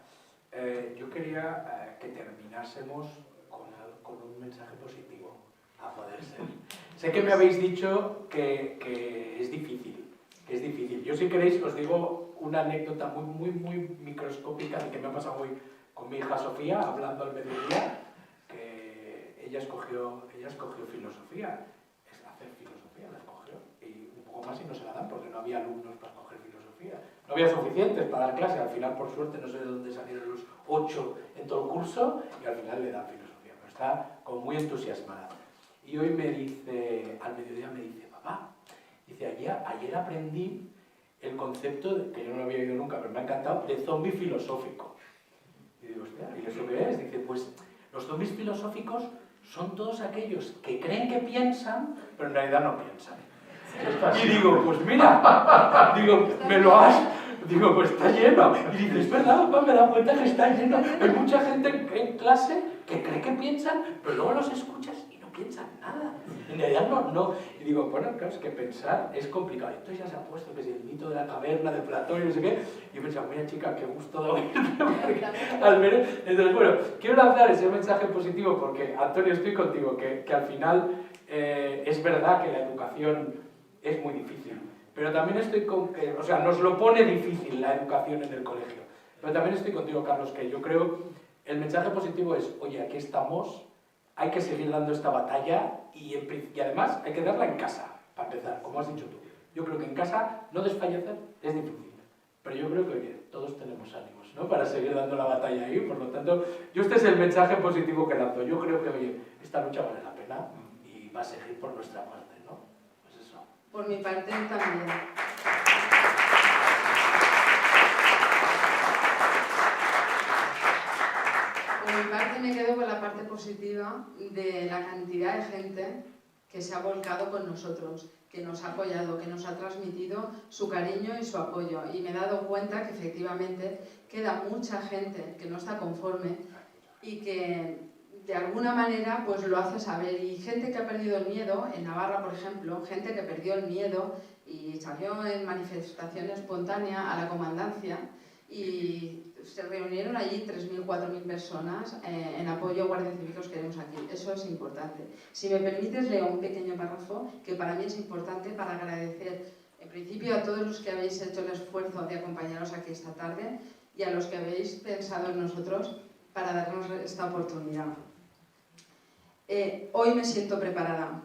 yo quería que terminásemos con un mensaje positivo, a poder ser. Sé que me habéis dicho que es difícil, Yo, si queréis, os digo una anécdota muy microscópica de que me ha pasado hoy con mi hija Sofía, hablando al mediodía, que ella escogió filosofía, hacer filosofía, la escogió, y un poco más y no se la dan porque no había alumnos para escoger filosofía. No había suficientes para dar clase, al final, por suerte, no sé de dónde salieron los 8 en todo el curso, y al final le dan filosofía, pero está como muy entusiasmada. Y hoy me dice, al mediodía me dice, papá, dice, ayer aprendí el concepto, que yo no lo había oído nunca, pero me ha encantado, de zombie filosófico. Y digo, hostia, ¿y eso qué es? Dice, pues los zombies filosóficos son todos aquellos que creen que piensan, pero en realidad no piensan. Y digo, pues mira, digo, pues está lleno. Y dice, es verdad, papá, me he dado cuenta que está lleno. Hay mucha gente en clase que cree que piensan, pero luego los escuchas y no piensan nada. En realidad no. Y digo, bueno, claro, es que pensar es complicado. Entonces ya se ha puesto que es el mito de la caverna de Platón y no sé qué. Y yo pensaba, mira chica, qué gusto de oírte. Entonces, bueno, quiero lanzar ese mensaje positivo porque, Antonio, estoy contigo, que al final es verdad que la educación es muy difícil. Pero también estoy con que, o sea, nos lo pone difícil la educación en el colegio. Pero también estoy contigo, Carlos, que yo creo el mensaje positivo es, oye, aquí estamos, hay que seguir dando esta batalla y además hay que darla en casa, para empezar, como has dicho tú. Yo creo que en casa no desfallecer es difícil, pero yo creo que, oye, todos tenemos ánimos, ¿no?, para seguir dando la batalla ahí. Por lo tanto, este es el mensaje positivo que lanzo. Yo creo que, oye, esta lucha vale la pena y va a seguir por nuestra parte, ¿no? Pues eso. Por mi parte también. Por mi parte me quedo con la parte positiva de la cantidad de gente que se ha volcado con nosotros, que nos ha apoyado, que nos ha transmitido su cariño y su apoyo. Y me he dado cuenta que efectivamente queda mucha gente que no está conforme y que de alguna manera pues lo hace saber. Y gente que ha perdido el miedo, en Navarra por ejemplo, gente que perdió el miedo y salió en manifestación espontánea a la comandancia y se reunieron allí 3.000, 4.000 personas en apoyo a guardias cívicos que tenemos aquí. Eso es importante. Si me permites, leo un pequeño párrafo que para mí es importante para agradecer, en principio, a todos los que habéis hecho el esfuerzo de acompañaros aquí esta tarde y a los que habéis pensado en nosotros para darnos esta oportunidad. Hoy me siento preparada.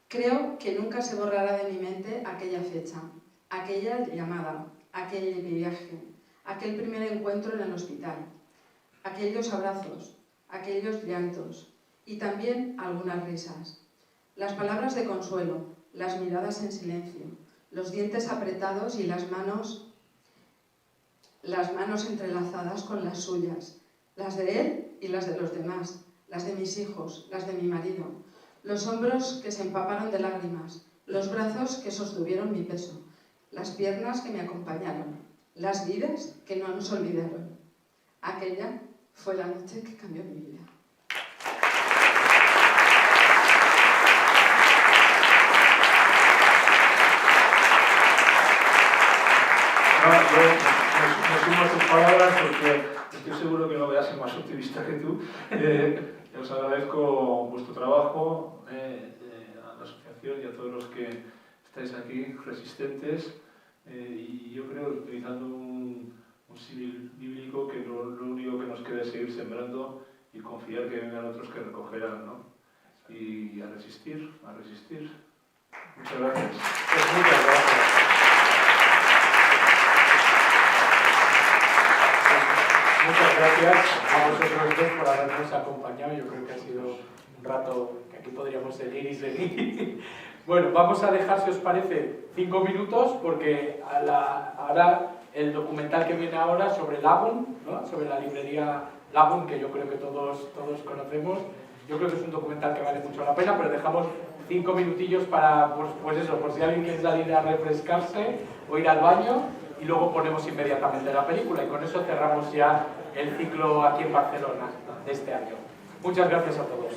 Creo que nunca se borrará de mi mente aquella fecha, aquella llamada, aquel viaje, aquel primer encuentro en el hospital, aquellos abrazos, aquellos llantos y también algunas risas. Las palabras de consuelo, las miradas en silencio, los dientes apretados y las manos entrelazadas con las suyas, las de él y las de los demás, las de mis hijos, las de mi marido, los hombros que se empaparon de lágrimas, los brazos que sostuvieron mi peso, las piernas que me acompañaron, las vidas que no nos olvidaron. Aquella fue la noche que cambió mi vida. Me sumo a tus palabras porque estoy seguro que no voy a ser más optimista que tú. Os agradezco vuestro trabajo, a la Asociación información y a todos los que estáis aquí, resistentes, y yo creo, utilizando un símil bíblico, que lo único que nos queda es seguir sembrando y confiar que vengan otros que recogerán, ¿no? Y a resistir, a resistir. Muchas gracias. Pues muchas gracias. Muchas gracias a vosotros dos por habernos acompañado. Yo creo que ha sido un rato que aquí podríamos seguir y seguir. Bueno, vamos a dejar, si os parece, 5 minutos, porque ahora el documental que viene ahora sobre Lagun, ¿no? Sobre la librería Lagun, que yo creo que todos conocemos. Yo creo que es un documental que vale mucho la pena, pero dejamos 5 minutillos para, pues eso, por si alguien quiere salir a refrescarse o ir al baño, y luego ponemos inmediatamente la película, y con eso cerramos ya el ciclo aquí en Barcelona de este año. Muchas gracias a todos.